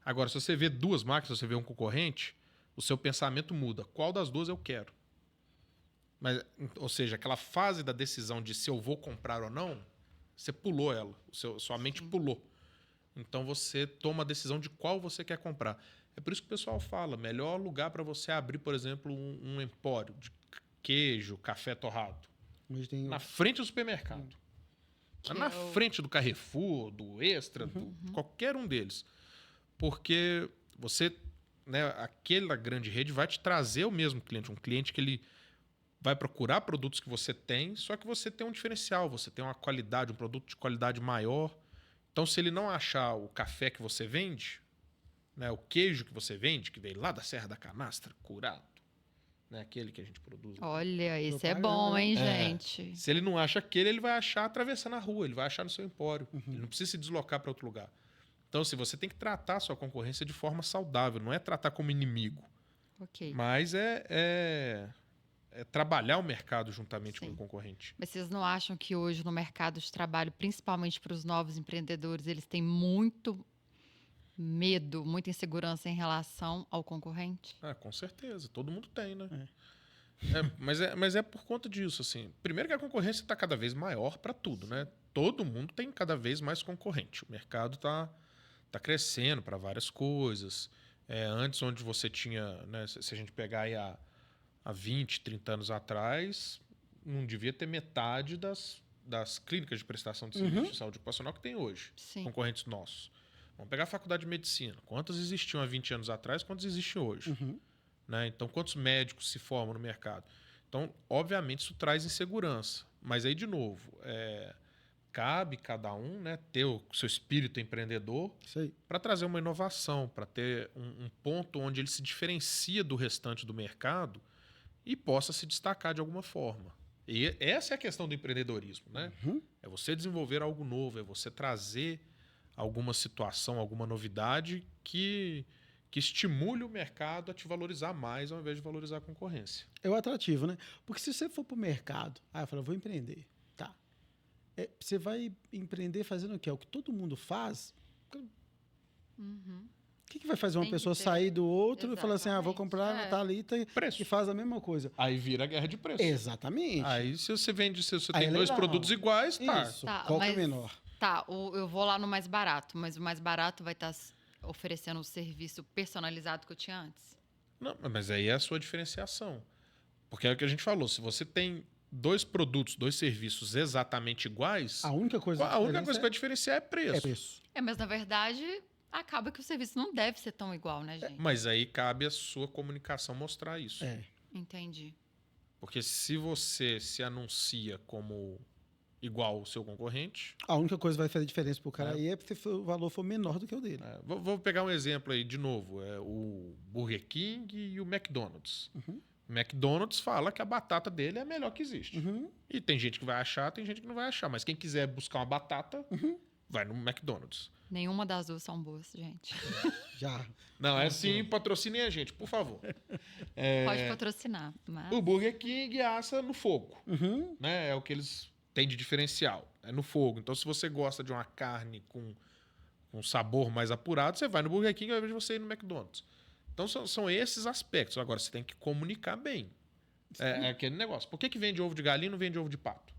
Agora, se você vê duas máquinas, se você vê um concorrente, o seu pensamento muda. Qual das duas eu quero? Mas, ou seja, aquela fase da decisão de se eu vou comprar ou não, você pulou ela. Sua mente pulou. Então, você toma a decisão de qual você quer comprar. É por isso que o pessoal fala, melhor lugar para você abrir, por exemplo, um empório de queijo, café torrado. Na frente do supermercado. Na frente do Carrefour, do Extra, qualquer um deles. Porque você, aquela grande rede vai te trazer o mesmo cliente. Um cliente que ele vai procurar produtos que você tem, só que você tem um diferencial, você tem uma qualidade, um produto de qualidade maior. Então, se ele não achar o café que você vende, o queijo que você vende, que veio lá da Serra da Canastra, curado, aquele que a gente produz. Olha, esse é bom, hein, gente? Se ele não acha aquele, ele vai achar atravessando a rua, ele vai achar no seu empório. Ele não precisa se deslocar para outro lugar. Então, assim, você tem que tratar a sua concorrência de forma saudável, não é tratar como inimigo. Mas é trabalhar o mercado juntamente com o concorrente. Mas vocês não acham que hoje no mercado de trabalho, principalmente para os novos empreendedores, eles têm muito medo, muita insegurança em relação ao concorrente? Com certeza. Todo mundo tem, né? Mas é por conta disso, assim. Primeiro que a concorrência está cada vez maior para tudo, né? Todo mundo tem cada vez mais concorrente. O mercado está crescendo para várias coisas. Antes, onde você tinha, né, se a gente pegar aí há 20, 30 anos atrás, não devia ter metade das clínicas de prestação de serviço de saúde ocupacional que tem hoje, Sim. concorrentes nossos. Vamos pegar a faculdade de medicina. Quantas existiam há 20 anos atrás, quantas existem hoje? Né? Então, quantos médicos se formam no mercado? Então, obviamente, isso traz insegurança. Mas aí, de novo, cabe cada um, né, ter o seu espírito empreendedor para trazer uma inovação, para ter um ponto onde ele se diferencia do restante do mercado e possa se destacar de alguma forma. E essa é a questão do empreendedorismo, né? É você desenvolver algo novo, é você trazer alguma situação, alguma novidade que estimule o mercado a te valorizar mais ao invés de valorizar a concorrência. É o atrativo, né? Porque se você for para o mercado, eu falo, vou empreender. Tá. Você vai empreender fazendo o quê? É o que todo mundo faz? O que vai fazer uma pessoa sair do outro e falar assim, vou comprar na Thalita e faz a mesma coisa? Aí vira a guerra de preço. Exatamente. Aí se você vende, se você tem dois produtos iguais, isso. Qual que é menor? Eu vou lá no mais barato, mas o mais barato vai estar oferecendo o serviço personalizado que eu tinha antes. Não, mas aí é a sua diferenciação. Porque é o que a gente falou, se você tem dois produtos, dois serviços exatamente iguais, a única coisa que vai diferenciar é preço. Mas na verdade, acaba que o serviço não deve ser tão igual, né, gente? Mas aí cabe a sua comunicação mostrar isso. Entendi. Porque se você se anuncia como igual ao seu concorrente... A única coisa que vai fazer diferença pro cara aí é se o valor for menor do que o dele. Vou pegar um exemplo aí de novo. O Burger King e o McDonald's. O McDonald's fala que a batata dele é a melhor que existe. E tem gente que vai achar, tem gente que não vai achar. Mas quem quiser buscar uma batata, vai no McDonald's. Nenhuma das duas são boas, gente. Já. Não, é assim, patrocinem a gente, por favor. Pode patrocinar. Mas... O Burger King assa no fogo. Né? É o que eles têm de diferencial. É no fogo. Então, se você gosta de uma carne com um sabor mais apurado, você vai no Burger King ao invés de você ir no McDonald's. Então, são esses aspectos. Agora, você tem que comunicar bem. É aquele negócio. Por que vende ovo de galinha e não vende ovo de pato?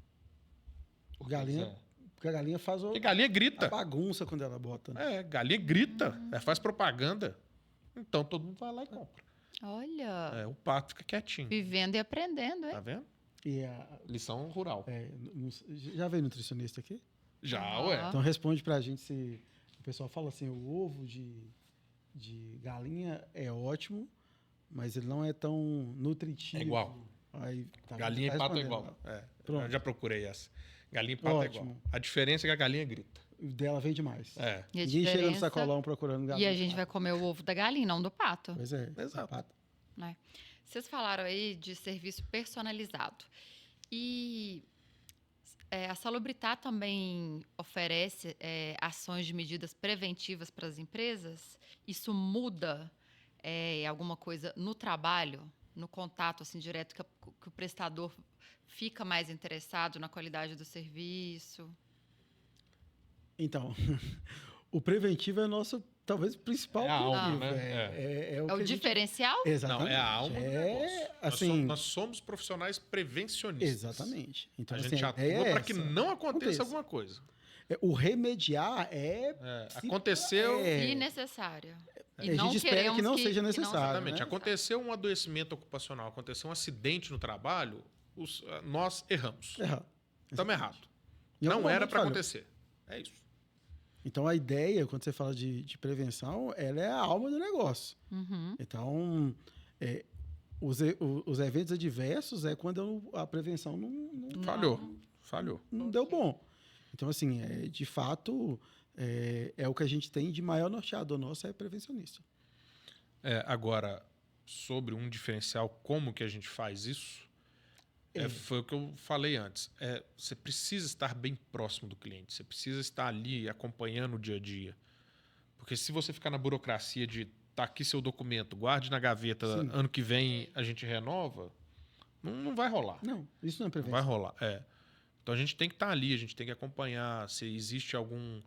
Porque a galinha faz Porque galinha grita. a bagunça quando ela bota. Né? Galinha grita. Faz propaganda. Então, todo mundo vai lá e compra. Olha. O pato fica quietinho. Vivendo e aprendendo, hein? Tá vendo? Lição rural. Já veio nutricionista aqui? Já, ué. Então, responde pra gente se... O pessoal fala assim, o ovo de galinha é ótimo, mas ele não é tão nutritivo. É igual. Aí, galinha e pato é igual. Eu já procurei essa. Galinha e pato é igual. A diferença é que a galinha grita. O dela vende mais. Ninguém chega no sacolão procurando galinha. E a gente vai comer o ovo da galinha, não do pato. Pois é. Exato. Vocês falaram aí de serviço personalizado. E a Salubritar também oferece ações de medidas preventivas para as empresas? Isso muda alguma coisa no trabalho, no contato assim, direto, que o prestador fica mais interessado na qualidade do serviço? Então, o preventivo é o nosso, talvez, principal alma, né? É o diferencial? Exatamente. Não, é a alma do negócio. Assim, nós somos profissionais prevencionistas. Exatamente. Então, a gente atua para que não aconteça alguma coisa. O remediar aconteceu... Innecessário. E a gente espera que não seja necessário. Exatamente. Né? Aconteceu um adoecimento ocupacional, aconteceu um acidente no trabalho, nós erramos. Estamos errados. Não era para acontecer. É isso. Então, a ideia, quando você fala de prevenção, ela é a alma do negócio. Então, os eventos adversos é quando a prevenção não falhou. Não deu bom. Então, assim, de fato, o que a gente tem de maior norteador nosso é prevencionista. Agora, sobre um diferencial, como que a gente faz isso? Foi o que eu falei antes. Você precisa estar bem próximo do cliente. Você precisa estar ali acompanhando o dia a dia. Porque se você ficar na burocracia de tá aqui seu documento, guarde na gaveta, ano que vem a gente renova, não vai rolar. Não, isso não é prevenção. Não vai rolar. Então a gente tem que estar ali, a gente tem que acompanhar se existe algum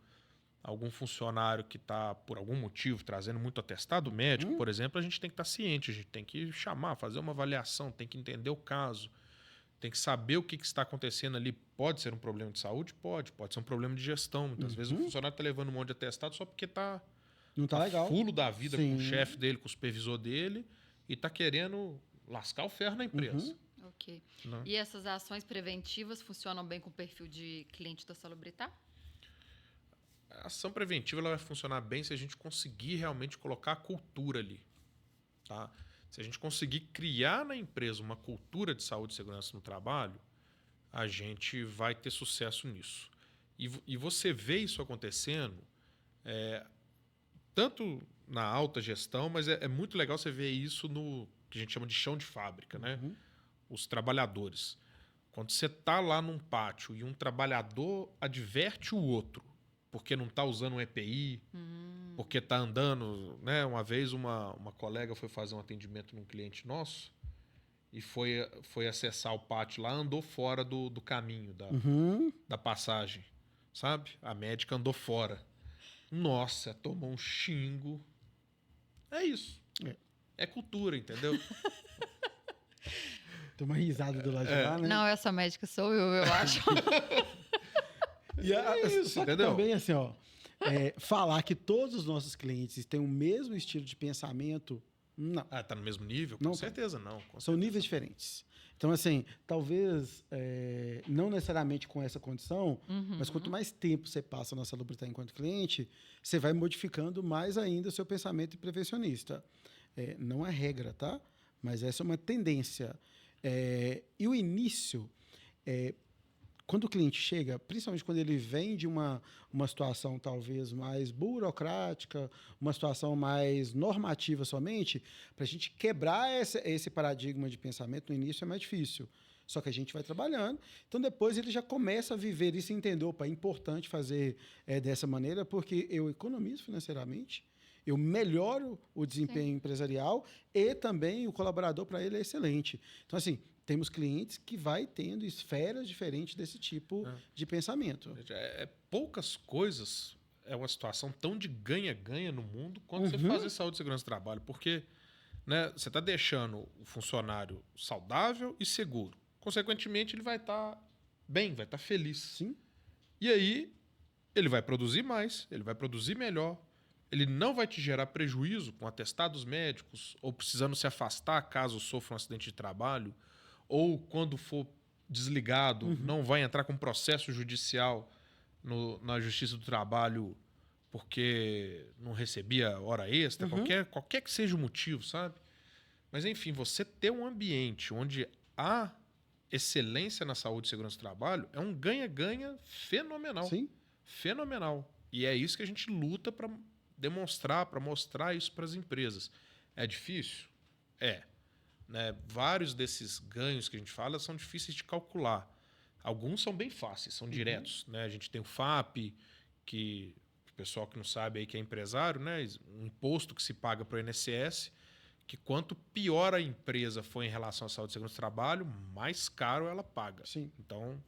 funcionário que está, por algum motivo, trazendo muito atestado médico, por exemplo, a gente tem que estar ciente, a gente tem que chamar, fazer uma avaliação, tem que entender o caso. Tem que saber o que está acontecendo ali. Pode ser um problema de saúde? Pode ser um problema de gestão. Muitas vezes o funcionário está levando um monte de atestado só porque está Não tá legal. Fulo da vida com o Sim. chefe dele, com o supervisor dele, e tá querendo lascar o ferro na empresa. Ok. Né? E essas ações preventivas funcionam bem com o perfil de cliente da Salubritar? A ação preventiva ela vai funcionar bem se a gente conseguir realmente colocar a cultura ali. Tá? Se a gente conseguir criar na empresa uma cultura de saúde e segurança no trabalho, a gente vai ter sucesso nisso. E você vê isso acontecendo tanto na alta gestão, mas é muito legal você ver isso no que a gente chama de chão de fábrica, né? Os trabalhadores. Quando você está lá num pátio e um trabalhador adverte o outro porque não está usando um EPI, porque está andando... Né? Uma vez uma colega foi fazer um atendimento num cliente nosso e foi acessar o pátio lá, andou fora do caminho, da passagem, sabe? A médica andou fora. Nossa, tomou um xingo. É isso. É cultura, entendeu? Tem uma risada do lado de lá, né? Não, essa médica sou eu acho. E isso, só que entendeu? também, assim, ó, falar que todos os nossos clientes têm o mesmo estilo de pensamento, não. Ah, tá no mesmo nível? Com Não tá. certeza não. São níveis diferentes. Então, assim, talvez não necessariamente com essa condição, mas quanto mais tempo você passa na Salubritar enquanto cliente, você vai modificando mais ainda o seu pensamento prevencionista. Não é regra, tá? Mas essa é uma tendência. E o início, quando o cliente chega, principalmente quando ele vem de uma situação talvez mais burocrática, uma situação mais normativa somente, para a gente quebrar esse paradigma de pensamento no início é mais difícil. Só que a gente vai trabalhando. Então, depois ele já começa a viver isso e entender, opa, é importante fazer dessa maneira, porque eu economizo financeiramente, eu melhoro o desempenho empresarial e também o colaborador para ele é excelente. Então, assim, temos clientes que vai tendo esferas diferentes desse tipo de pensamento. Poucas coisas é uma situação tão de ganha-ganha no mundo quanto você fazer saúde e segurança do trabalho. Porque né, você está deixando o funcionário saudável e seguro. Consequentemente, ele vai estar bem, vai estar feliz. Sim. E aí, ele vai produzir mais, ele vai produzir melhor. Ele não vai te gerar prejuízo com atestados médicos ou precisando se afastar caso sofra um acidente de trabalho, ou quando for desligado, não vai entrar com processo judicial na Justiça do Trabalho porque não recebia hora extra, qualquer que seja o motivo, sabe? Mas, enfim, você ter um ambiente onde há excelência na saúde e segurança do trabalho é um ganha-ganha fenomenal. Sim. Fenomenal. E é isso que a gente luta para demonstrar, para mostrar isso para as empresas. É difícil? É. Né? Vários desses ganhos que a gente fala são difíceis de calcular. Alguns são bem fáceis, são diretos. Né? A gente tem o FAP, que o pessoal que não sabe aí que é empresário, né? Um imposto que se paga para o INSS, que quanto pior a empresa for em relação à saúde e segurança do trabalho, mais caro ela paga. Sim. Então,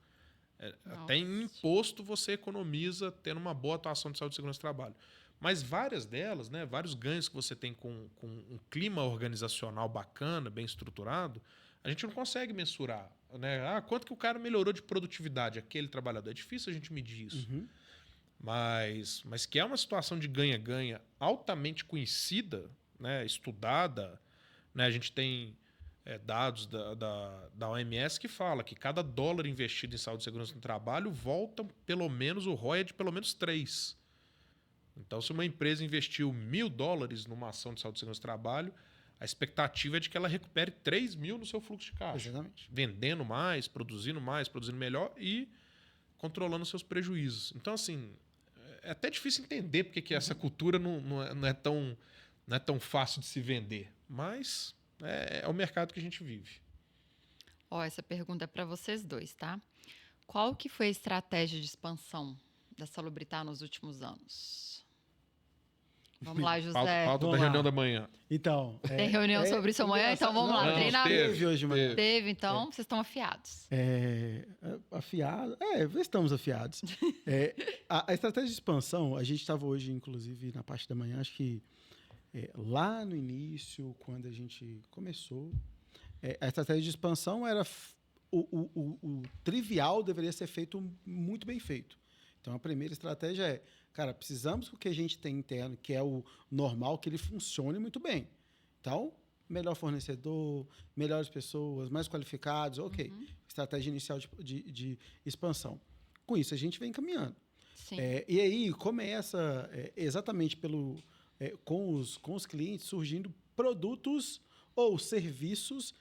até em imposto você economiza tendo uma boa atuação de saúde e segurança do trabalho. Mas várias delas, né, vários ganhos que você tem com um clima organizacional bacana, bem estruturado, a gente não consegue mensurar. Né? Quanto que o cara melhorou de produtividade, aquele trabalhador? É difícil a gente medir isso. Mas que é uma situação de ganha-ganha altamente conhecida, né, estudada. Né? A gente tem dados da OMS que fala que cada dólar investido em saúde e segurança no trabalho volta pelo menos, o ROI é de pelo menos 3. Então, se uma empresa investiu $1.000 numa ação de saúde e segurança do trabalho, a expectativa é de que ela recupere 3 mil no seu fluxo de caixa. Exatamente. Vendendo mais, produzindo melhor e controlando seus prejuízos. Então, assim, é até difícil entender porque que essa cultura não é tão fácil de se vender. Mas é o mercado que a gente vive. Essa pergunta é para vocês dois, tá? Qual que foi a estratégia de expansão da Salubritar nos últimos anos? Vamos lá, José. Pauta da reunião da manhã. Então, Tem reunião sobre isso amanhã, então vamos lá. Teve hoje de manhã. Teve, então vocês estão afiados. Afiado? Estamos afiados. A estratégia de expansão, a gente estava hoje, inclusive, na parte da manhã, acho que lá no início, quando a gente começou, a estratégia de expansão era o trivial deveria ser feito muito bem feito. Então, a primeira estratégia é, cara, precisamos que o que a gente tem interno, que é o normal, que ele funcione muito bem. Então, melhor fornecedor, melhores pessoas, mais qualificados, ok. Estratégia inicial de expansão. Com isso, a gente vem caminhando. Sim. E aí começa exatamente com os clientes surgindo produtos ou serviços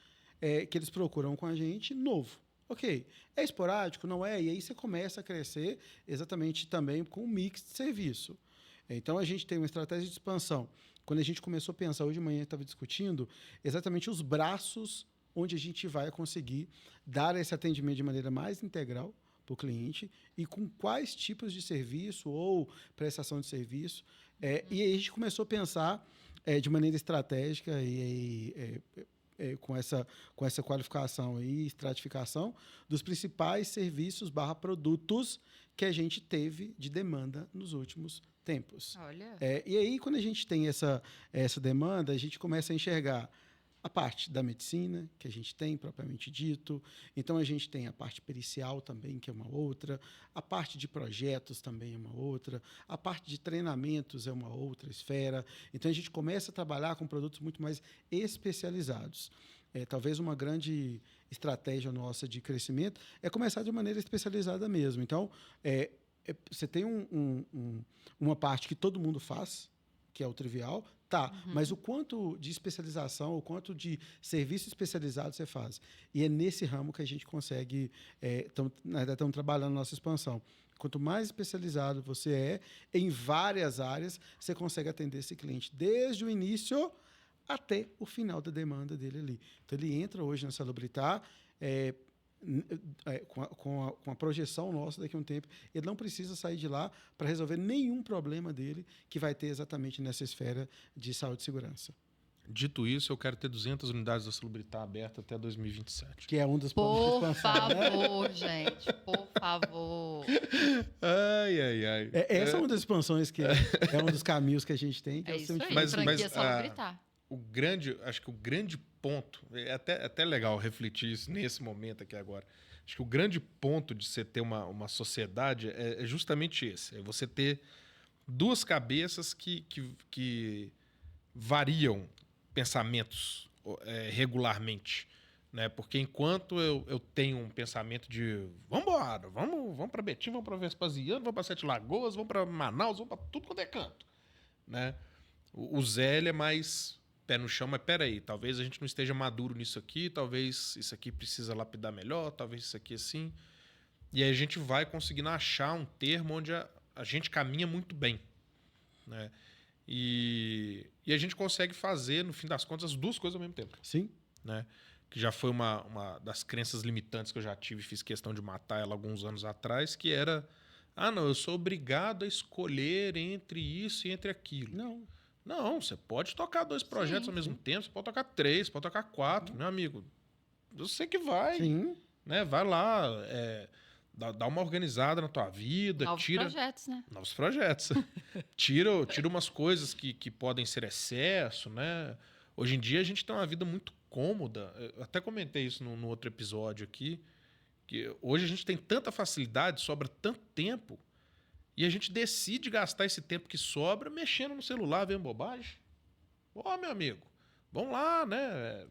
que eles procuram com a gente novo. Ok, é esporádico? Não é? E aí você começa a crescer exatamente também com um mix de serviço. Então, a gente tem uma estratégia de expansão. Quando a gente começou a pensar, hoje de manhã estava discutindo exatamente os braços onde a gente vai conseguir dar esse atendimento de maneira mais integral para o cliente e com quais tipos de serviço ou prestação de serviço. E aí a gente começou a pensar de maneira estratégica com essa qualificação e estratificação dos principais serviços/produtos que a gente teve de demanda nos últimos tempos. Olha. E aí, quando a gente tem essa demanda, a gente começa a enxergar a parte da medicina, que a gente tem, propriamente dito. Então, a gente tem a parte pericial também, que é uma outra. A parte de projetos também é uma outra. A parte de treinamentos é uma outra esfera. Então, a gente começa a trabalhar com produtos muito mais especializados. Talvez uma grande estratégia nossa de crescimento é começar de maneira especializada mesmo. Então, você tem uma parte que todo mundo faz, que é o trivial, mas o quanto de especialização, o quanto de serviço especializado você faz. E é nesse ramo que a gente consegue, estamos trabalhando na nossa expansão. Quanto mais especializado você é, em várias áreas, você consegue atender esse cliente desde o início até o final da demanda dele ali. Então, ele entra hoje na Salubritar, com a projeção nossa daqui a um tempo, ele não precisa sair de lá para resolver nenhum problema dele que vai ter exatamente nessa esfera de saúde e segurança. Dito isso, eu quero ter 200 unidades da Salubritar aberta até 2027. Que é um dos planos de expansão. Por favor, gente, por favor. Ai. Essa é uma das expansões que é um dos caminhos que a gente tem. Que isso aí, mas Salubritar. Acho que o grande ponto, é até legal refletir isso nesse momento aqui agora. Acho que o grande ponto de você ter uma sociedade é justamente esse. É você ter duas cabeças que variam pensamentos regularmente. Né? Porque enquanto eu tenho um pensamento de vambora, vamos para Betim, vamos para Vespasiano, vamos para Sete Lagoas, vamos para Manaus, vamos para tudo quanto é canto. Né? O Zé ele é mais pé no chão, mas peraí, talvez a gente não esteja maduro nisso aqui, talvez isso aqui precisa lapidar melhor, talvez isso aqui assim. E aí a gente vai conseguindo achar um termo onde a gente caminha muito bem. Né? E a gente consegue fazer, no fim das contas, as duas coisas ao mesmo tempo. Sim. Né? Que já foi uma das crenças limitantes que eu já tive e fiz questão de matar ela alguns anos atrás, que era, não, eu sou obrigado a escolher entre isso e entre aquilo. Não, você pode tocar 2 projetos ao mesmo tempo, você pode tocar 3, pode tocar 4, meu amigo. Você que vai. Sim. Né? Vai lá, dá uma organizada na tua vida. Novos projetos, né? Novos projetos. tira umas coisas que podem ser excesso, né? Hoje em dia a gente tem uma vida muito cômoda. Eu até comentei isso no outro episódio aqui, que hoje a gente tem tanta facilidade, sobra tanto tempo, e a gente decide gastar esse tempo que sobra mexendo no celular, vendo bobagem. Meu amigo, vamos lá, né?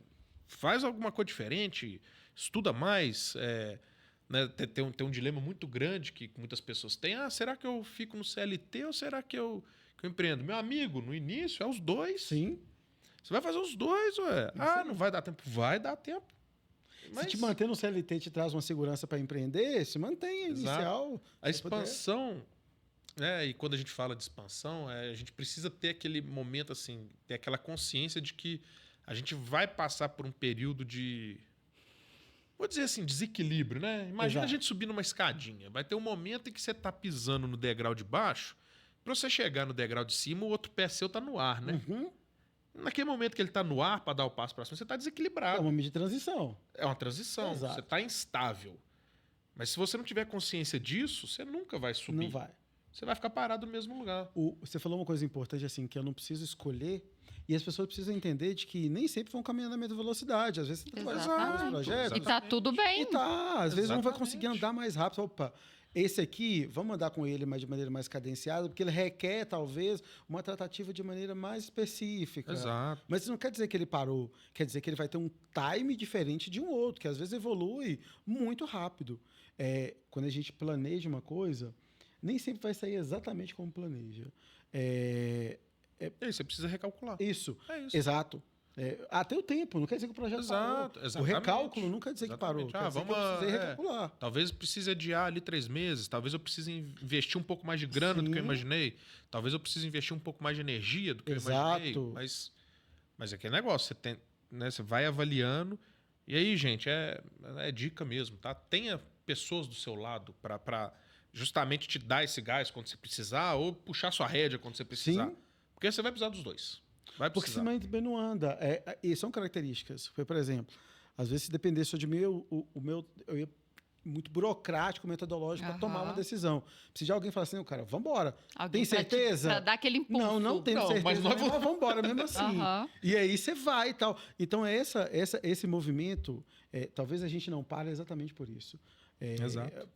Faz alguma coisa diferente, estuda mais. Né? Tem um dilema muito grande que muitas pessoas têm. Será que eu fico no CLT ou será que eu empreendo? Meu amigo, no início é os dois. Sim. Você vai fazer os dois, ué. Não vai dar tempo? Vai dar tempo. Mas... Se te manter no CLT te traz uma segurança para empreender, se mantenha inicial. A expansão... e quando a gente fala de expansão, a gente precisa ter aquele momento, assim, ter aquela consciência de que a gente vai passar por um período de, vou dizer assim, desequilíbrio, né? Imagina a gente subir numa escadinha. Vai ter um momento em que você tá pisando no degrau de baixo, para você chegar no degrau de cima, o outro pé seu tá no ar, né? Uhum. Naquele momento que ele tá no ar para dar o passo para cima, você tá desequilibrado. É um momento de transição. É uma transição. Exato. Você tá instável. Mas se você não tiver consciência disso, você nunca vai subir. Não vai. você vai ficar parado no mesmo lugar. Você falou uma coisa importante, assim, que eu não preciso escolher, e as pessoas precisam entender de que nem sempre vão caminhar na mesma velocidade. Às vezes você trabalha com projetos. E tá tudo bem. Às vezes um vai conseguir andar mais rápido. Opa, esse aqui, vamos andar com ele de maneira mais cadenciada, porque ele requer, talvez, uma tratativa de maneira mais específica. Exato. Mas isso não quer dizer que ele parou. Quer dizer que ele vai ter um time diferente de um outro, que às vezes evolui muito rápido. Quando a gente planeja uma coisa, nem sempre vai sair exatamente como planeja. E aí você precisa recalcular. Isso. É isso. Exato. Até o tempo, não quer dizer que o projeto parou. Exatamente. O recálculo não quer dizer que parou. Quer dizer que eu precisei recalcular. Talvez precise adiar ali 3 meses, talvez eu precise investir um pouco mais de grana do que eu imaginei, talvez eu precise investir um pouco mais de energia do que eu imaginei. Mas é aquele negócio, você vai avaliando. E aí, gente, é dica mesmo, tá? Tenha pessoas do seu lado para justamente te dar esse gás quando você precisar ou puxar sua rédea quando você precisar. Sim. Porque você vai precisar dos dois. Porque senão também não anda. E são características. Por exemplo, às vezes, se dependesse só de mim, eu ia muito burocrático, metodológico para tomar uma decisão. Precisa de alguém falar assim, cara, vamos embora. Tem certeza? Para dar aquele impulso. Não tenho certeza. Mas vamos embora mesmo assim. E aí você vai e tal. Então, esse movimento, talvez a gente não pare exatamente por isso. Exato.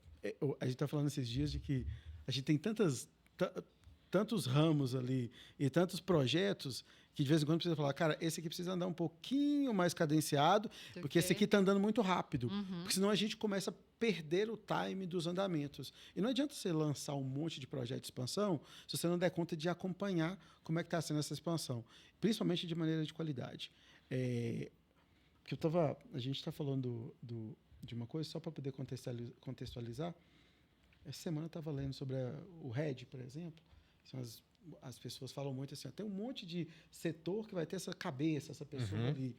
A gente está falando esses dias de que a gente tem tantos ramos ali e tantos projetos que de vez em quando precisa falar, cara, esse aqui precisa andar um pouquinho mais cadenciado, porque esse aqui está andando muito rápido. Porque senão a gente começa a perder o time dos andamentos. E não adianta você lançar um monte de projeto de expansão se você não der conta de acompanhar como é que está sendo essa expansão, principalmente de maneira de qualidade. Porque a gente está falando de uma coisa, só para poder contextualizar. Essa semana eu estava lendo sobre o RED, por exemplo. São as pessoas falam muito assim, tem um monte de setor que vai ter essa cabeça, essa pessoa ali.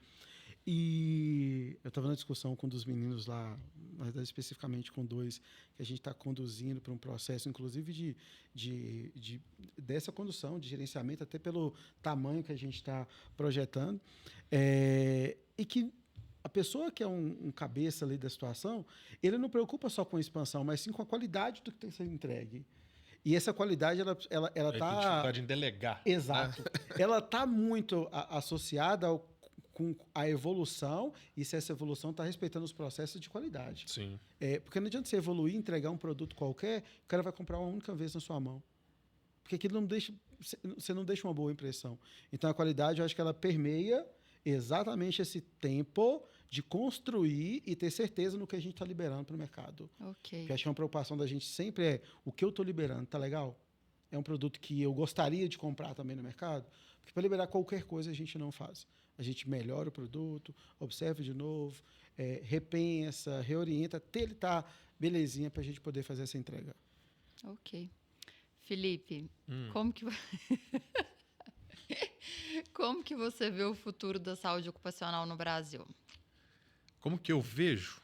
E eu estava na discussão com um dos meninos lá, mas especificamente com 2, que a gente está conduzindo para um processo, inclusive, dessa condução, de gerenciamento, até pelo tamanho que a gente está projetando. E que a pessoa que é um cabeça ali da situação, ele não preocupa só com a expansão, mas sim com a qualidade do que tem que ser entregue. E essa qualidade, ela está... Tem dificuldade em delegar. Exato. Né? Ela está muito associada com a evolução, e se essa evolução está respeitando os processos de qualidade. Sim. Porque não adianta você evoluir, entregar um produto qualquer, o cara vai comprar uma única vez na sua mão. Porque aquilo você não deixa uma boa impressão. Então, a qualidade, eu acho que ela permeia exatamente esse tempo de construir e ter certeza no que a gente está liberando para o mercado. Ok. Porque acho que uma preocupação da gente sempre o que eu estou liberando, tá legal? É um produto que eu gostaria de comprar também no mercado? Porque para liberar qualquer coisa a gente não faz. A gente melhora o produto, observa de novo, repensa, reorienta, até ele estar belezinha para a gente poder fazer essa entrega. Ok. Felipe, como que você vê o futuro da saúde ocupacional no Brasil? Como que eu vejo?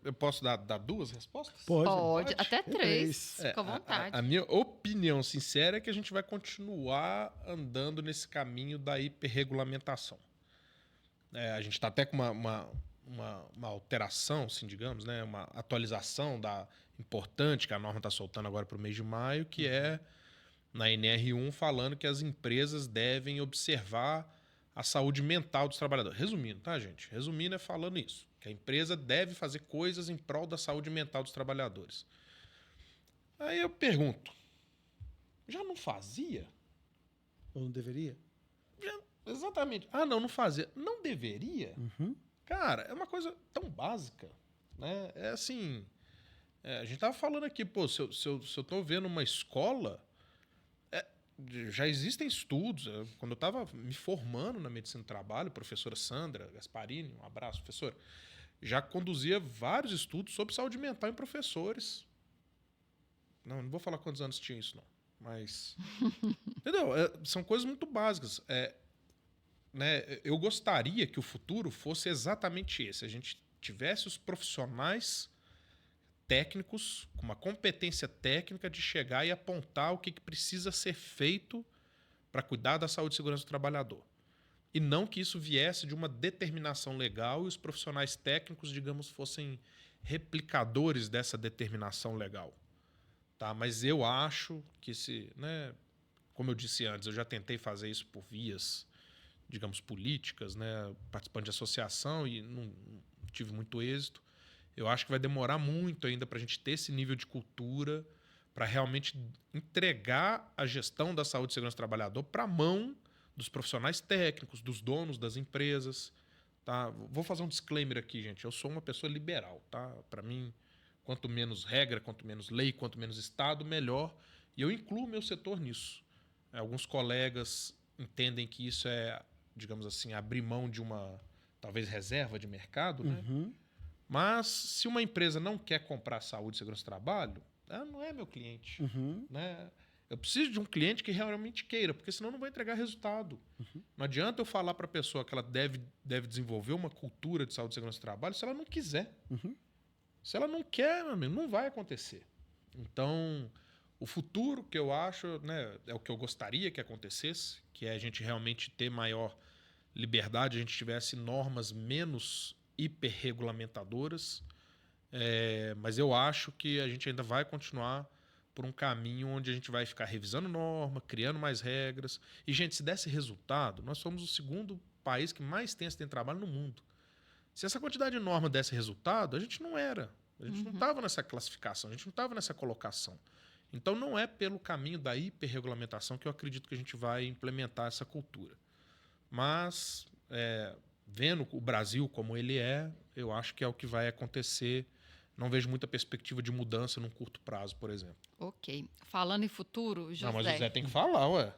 Eu posso dar 2 respostas? Pode. Até 3. Fica à vontade. A minha opinião sincera é que a gente vai continuar andando nesse caminho da hiperregulamentação. A gente está até com uma alteração, assim, digamos, né? Uma atualização importante que a norma está soltando agora para o mês de maio, que é na NR1 falando que as empresas devem observar a saúde mental dos trabalhadores. Resumindo, tá, gente? Resumindo é falando isso, que a empresa deve fazer coisas em prol da saúde mental dos trabalhadores. Aí eu pergunto, já não fazia? Ou não deveria? Exatamente. Não fazia. Não deveria? Cara, é uma coisa tão básica, né? É assim, a gente tava falando aqui, se eu tô vendo uma escola, já existem estudos. Quando eu estava me formando na medicina do trabalho, a professora Sandra Gasparini, um abraço, professora, já conduzia vários estudos sobre saúde mental em professores. Não vou falar quantos anos tinha isso, não. Mas, entendeu? São coisas muito básicas. Né? Eu gostaria que o futuro fosse exatamente esse. A gente tivesse os profissionais técnicos, com uma competência técnica de chegar e apontar o que precisa ser feito para cuidar da saúde e segurança do trabalhador. E não que isso viesse de uma determinação legal e os profissionais técnicos, digamos, fossem replicadores dessa determinação legal. Tá? Mas eu acho que né, como eu disse antes, eu já tentei fazer isso por vias, digamos, políticas, né, participando de associação e não tive muito êxito. Eu acho que vai demorar muito ainda para a gente ter esse nível de cultura para realmente entregar a gestão da saúde e segurança do trabalhador para a mão dos profissionais técnicos, dos donos das empresas. Tá? Vou fazer um disclaimer aqui, gente. Eu sou uma pessoa liberal. Tá? Para mim, quanto menos regra, quanto menos lei, quanto menos Estado, melhor. E eu incluo o meu setor nisso. Alguns colegas entendem que isso é, digamos assim, abrir mão de uma, talvez, reserva de mercado, né? Mas se uma empresa não quer comprar saúde e segurança do trabalho, ela não é meu cliente. Né? Eu preciso de um cliente que realmente queira, porque senão eu não vou entregar resultado. Não adianta eu falar para a pessoa que ela deve desenvolver uma cultura de saúde e segurança do trabalho se ela não quiser. Se ela não quer, meu amigo, não vai acontecer. Então, o futuro que eu acho, né, é o que eu gostaria que acontecesse, que é a gente realmente ter maior liberdade, a gente tivesse normas menos hiperregulamentadoras, mas eu acho que a gente ainda vai continuar por um caminho onde a gente vai ficar revisando norma, criando mais regras. E, gente, se desse resultado, nós somos o segundo país que mais tem acidente de trabalho no mundo. Se essa quantidade de norma desse resultado, a gente não era. A gente não estava nessa classificação, a gente não estava nessa colocação. Então, não é pelo caminho da hiperregulamentação que eu acredito que a gente vai implementar essa cultura. Mas, vendo o Brasil como ele é, eu acho que é o que vai acontecer. Não vejo muita perspectiva de mudança num curto prazo, por exemplo. Ok. Falando em futuro, José... Não, mas o José tem que falar, ué.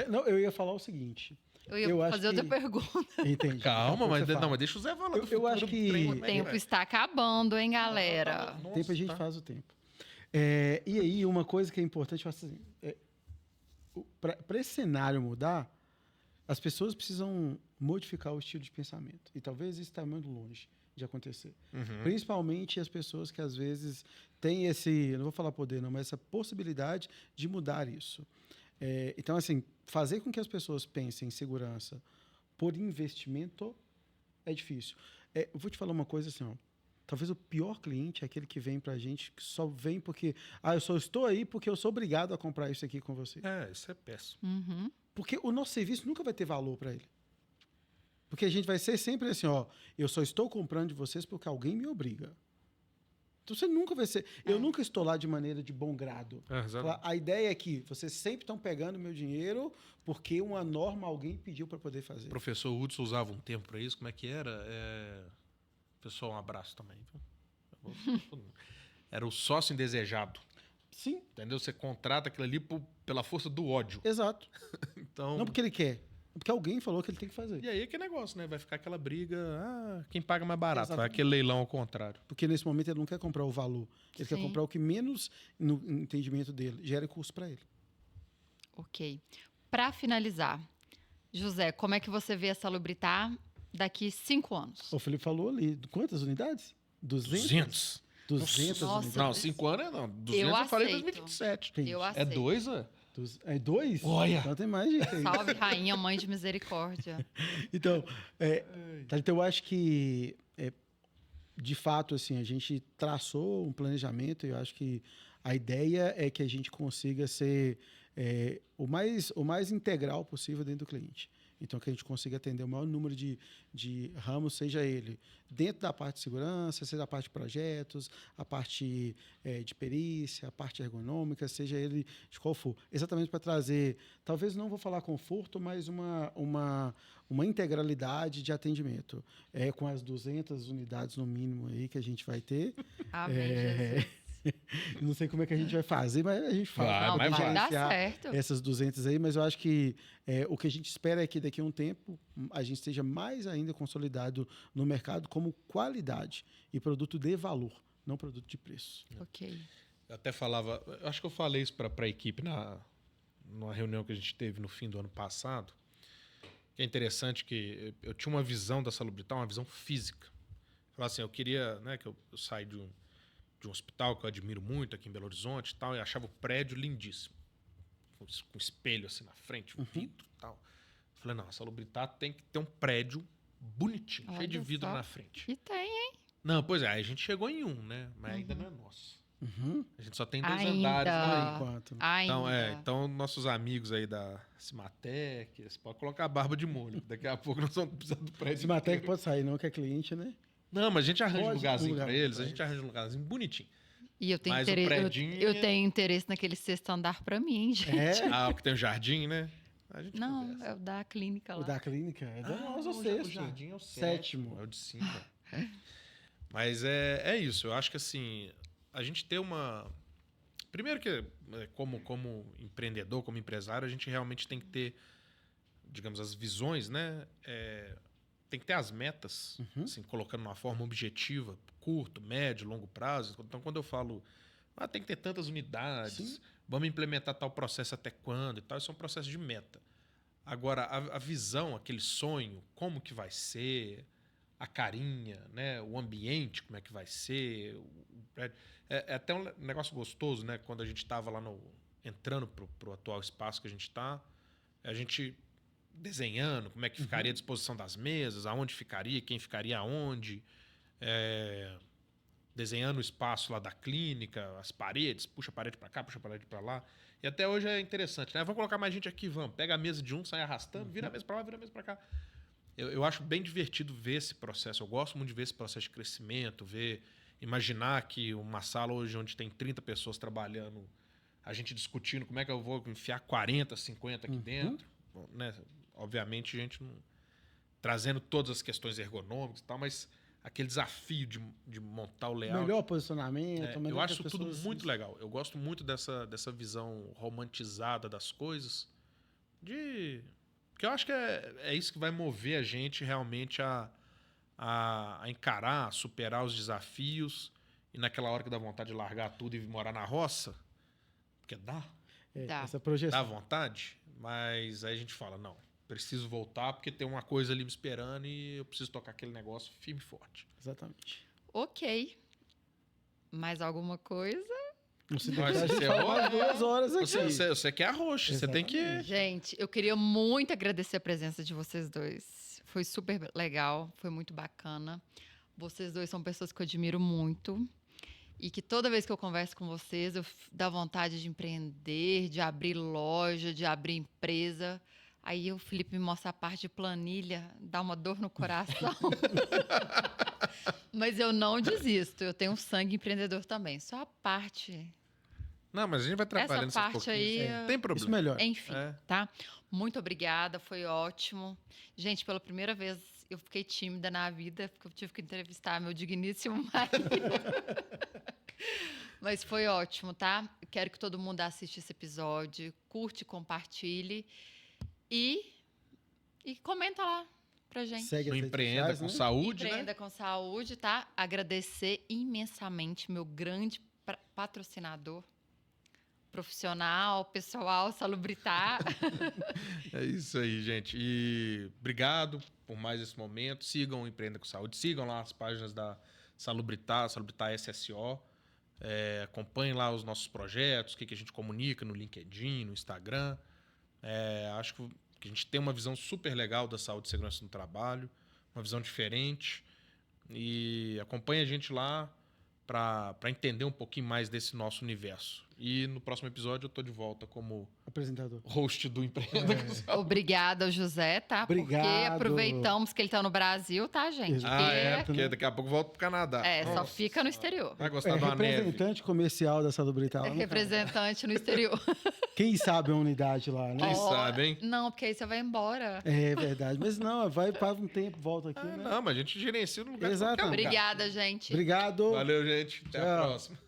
Não, eu ia falar o seguinte. Eu ia fazer outra pergunta. Entendi. Calma, mas deixa o Zé falar do futuro. Eu acho que... O tempo está acabando, hein, galera? O tempo a gente faz o tempo. E aí, uma coisa que é importante, assim, para esse cenário mudar, as pessoas precisam modificar o estilo de pensamento. E talvez isso está muito longe de acontecer. Principalmente as pessoas que, às vezes, têm esse... Não vou falar poder, não, mas essa possibilidade de mudar isso. Então, assim, fazer com que as pessoas pensem em segurança por investimento é difícil. Eu vou te falar uma coisa assim, ó. Talvez o pior cliente é aquele que vem pra gente, que só vem porque... eu só estou aí porque eu sou obrigado a comprar isso aqui com você. Isso é péssimo. Porque o nosso serviço nunca vai ter valor para ele. Porque a gente vai ser sempre assim, ó, eu só estou comprando de vocês porque alguém me obriga. Então você nunca vai ser... Eu nunca estou lá de maneira de bom grado. A ideia é que vocês sempre estão pegando meu dinheiro porque uma norma alguém pediu para poder fazer. O professor Hudson usava um tempo para isso. Como é que era? Pessoal, um abraço também. Era o sócio indesejado. Sim. Entendeu? Você contrata aquilo ali pela força do ódio. Exato. Então... Não porque ele quer. Porque alguém falou que ele tem que fazer. E aí é que negócio, né? Vai ficar aquela briga, quem paga mais barato. Exatamente. Vai aquele leilão ao contrário. Porque nesse momento ele não quer comprar o valor. Ele quer comprar o que menos, no entendimento dele, gera custo para ele. Ok. Para finalizar, José, como é que você vê a Salubritar daqui 5 anos? O Felipe falou ali, quantas unidades? 200? 200 Nossa, unidades. Não, 5 anos não. 200 eu falei em 2027. Eu É aceito. 2, ué? É 2? Olha! Então tem mais gente aí. Salve, rainha, mãe de misericórdia. Então, eu acho que, de fato, assim, a gente traçou um planejamento e eu acho que a ideia é que a gente consiga ser o mais integral possível dentro do cliente. Então, que a gente consiga atender o maior número de ramos, seja ele dentro da parte de segurança, seja a parte de projetos, a parte de perícia, a parte ergonômica, seja ele de qual for. Exatamente para trazer, talvez não vou falar conforto, mas uma integralidade de atendimento. Com as 200 unidades no mínimo aí que a gente vai ter. Amém, Jesus. Não sei como é que a gente vai fazer, mas a gente fala. Vai dar certo. Essas 200 aí, mas eu acho que o que a gente espera é que daqui a um tempo a gente esteja mais ainda consolidado no mercado como qualidade e produto de valor, não produto de preço. Ok. Eu até falava, acho que eu falei isso para a equipe numa reunião que a gente teve no fim do ano passado, que é interessante que eu tinha uma visão da Salubritar, uma visão física. Falar assim, eu queria, né, que eu saí de um hospital que eu admiro muito aqui em Belo Horizonte e tal, e achava o prédio lindíssimo. Com espelho assim na frente, um vidro e tal. Falei, não, a Salubritar tem que ter um prédio bonitinho, cheio de vidro na frente. E tem, hein? Não, pois é, aí a gente chegou em um, né? Mas ainda não é nosso. Uhum. A gente só tem 2 Ainda. andares lá. Por enquanto. Ainda. Então nossos amigos aí da Cimatec, eles podem colocar a barba de molho. Daqui a pouco nós vamos precisar do prédio. Esse Matec inteiro. pode sair, não, que é cliente, né? Não, mas a gente arranja um Pode, lugarzinho um lugar pra eles, pra a gente arranja um lugarzinho bonitinho. E eu tenho, Mas o interesse, predinho eu é- tenho interesse naquele sexto andar pra mim, gente. É. Ah, o que tem o jardim, né? A gente Não, conversa. é o da clínica O lá. da clínica é da nossa, o sexto. jardim é o Sétimo. É o de cima. Mas é isso. Eu acho que assim, a gente ter uma. Primeiro que, como empreendedor, como empresário, a gente realmente tem que ter, digamos, as visões, né? Tem que ter as metas, assim, colocando de uma forma objetiva, curto, médio, longo prazo. Então, quando eu falo, tem que ter tantas unidades, Sim. vamos implementar tal processo até quando e tal, isso é um processo de meta. Agora, a visão, aquele sonho, como que vai ser, a carinha, né? O ambiente, como é que vai ser, o prédio. É até um negócio gostoso, né? Quando a gente estava lá entrando pro atual espaço que a gente está, a gente desenhando como é que ficaria a disposição das mesas, aonde ficaria, quem ficaria aonde, desenhando o espaço lá da clínica, as paredes, puxa a parede para cá, puxa a parede para lá. E até hoje é interessante, né? Vamos colocar mais gente aqui, vamos. Pega a mesa de um, sai arrastando, vira a mesa para lá, vira a mesa para cá. Eu acho bem divertido ver esse processo. Eu gosto muito de ver esse processo de crescimento, imaginar que uma sala hoje onde tem 30 pessoas trabalhando, a gente discutindo como é que eu vou enfiar 40, 50 aqui dentro. Bom, né? Obviamente, a gente não trazendo todas as questões ergonômicas e tal, mas aquele desafio de montar o layout. Melhor posicionamento. Eu acho isso tudo muito legal. Eu gosto muito dessa visão romantizada das coisas. Porque eu acho que é isso que vai mover a gente realmente a encarar, a superar os desafios. E naquela hora que dá vontade de largar tudo e morar na roça, porque dá Dá. Essa projeção. vontade, mas aí a gente fala, não, preciso voltar porque tem uma coisa ali me esperando e eu preciso tocar aquele negócio firme e forte. Exatamente. Ok. Mais alguma coisa? Não se Mas deixar, a gente você fala mais 2 horas aqui. Você quer arroz, você tem que... Exatamente. Gente, eu queria muito agradecer a presença de vocês dois. Foi super legal, foi muito bacana. Vocês dois são pessoas que eu admiro muito. E que toda vez que eu converso com vocês, dá vontade de empreender, de abrir loja, de abrir empresa. Aí o Felipe me mostra a parte de planilha, dá uma dor no coração. Mas eu não desisto, eu tenho um sangue empreendedor também. Só a parte... Não, mas a gente vai trabalhando Essa parte aí... Não tem problema. Isso melhor. Enfim, É. tá? Muito obrigada, foi ótimo. Gente, pela primeira vez eu fiquei tímida na vida, porque eu tive que entrevistar meu digníssimo marido. Mas foi ótimo, tá? Quero que todo mundo assista esse episódio, curte, compartilhe e comenta lá pra gente. Segue Não as redes empreenda sociais, com né? saúde, Empreenda né? com saúde, tá? Agradecer imensamente meu grande patrocinador, profissional, pessoal, Salubritar. É isso aí, gente. E obrigado por mais esse momento. Sigam o Empreenda com Saúde. Sigam lá as páginas da Salubritar SSO. Acompanhem lá os nossos projetos, o que a gente comunica no LinkedIn, no Instagram. Acho que a gente tem uma visão super legal da saúde e segurança no trabalho, uma visão diferente. E acompanhe a gente lá para entender um pouquinho mais desse nosso universo. E no próximo episódio eu tô de volta como Apresentador. host do Empreenda com Saúde. Obrigada ao José, tá? Porque Obrigado. aproveitamos que ele tá no Brasil, tá, gente? Porque daqui a pouco eu volto pro Canadá. Só Nossa, fica no exterior. vai gostar da neve. Representante comercial da Salubrital. Representante no exterior. Quem sabe a unidade lá, né? Quem sabe, hein? Não, porque aí você vai embora. É verdade. Mas não, vai para um tempo, volta aqui, né? Não, mas a gente gerencia no lugar de Exatamente. qualquer lugar. Obrigada, gente. Obrigado. Valeu, gente. Até a Tchau. próxima.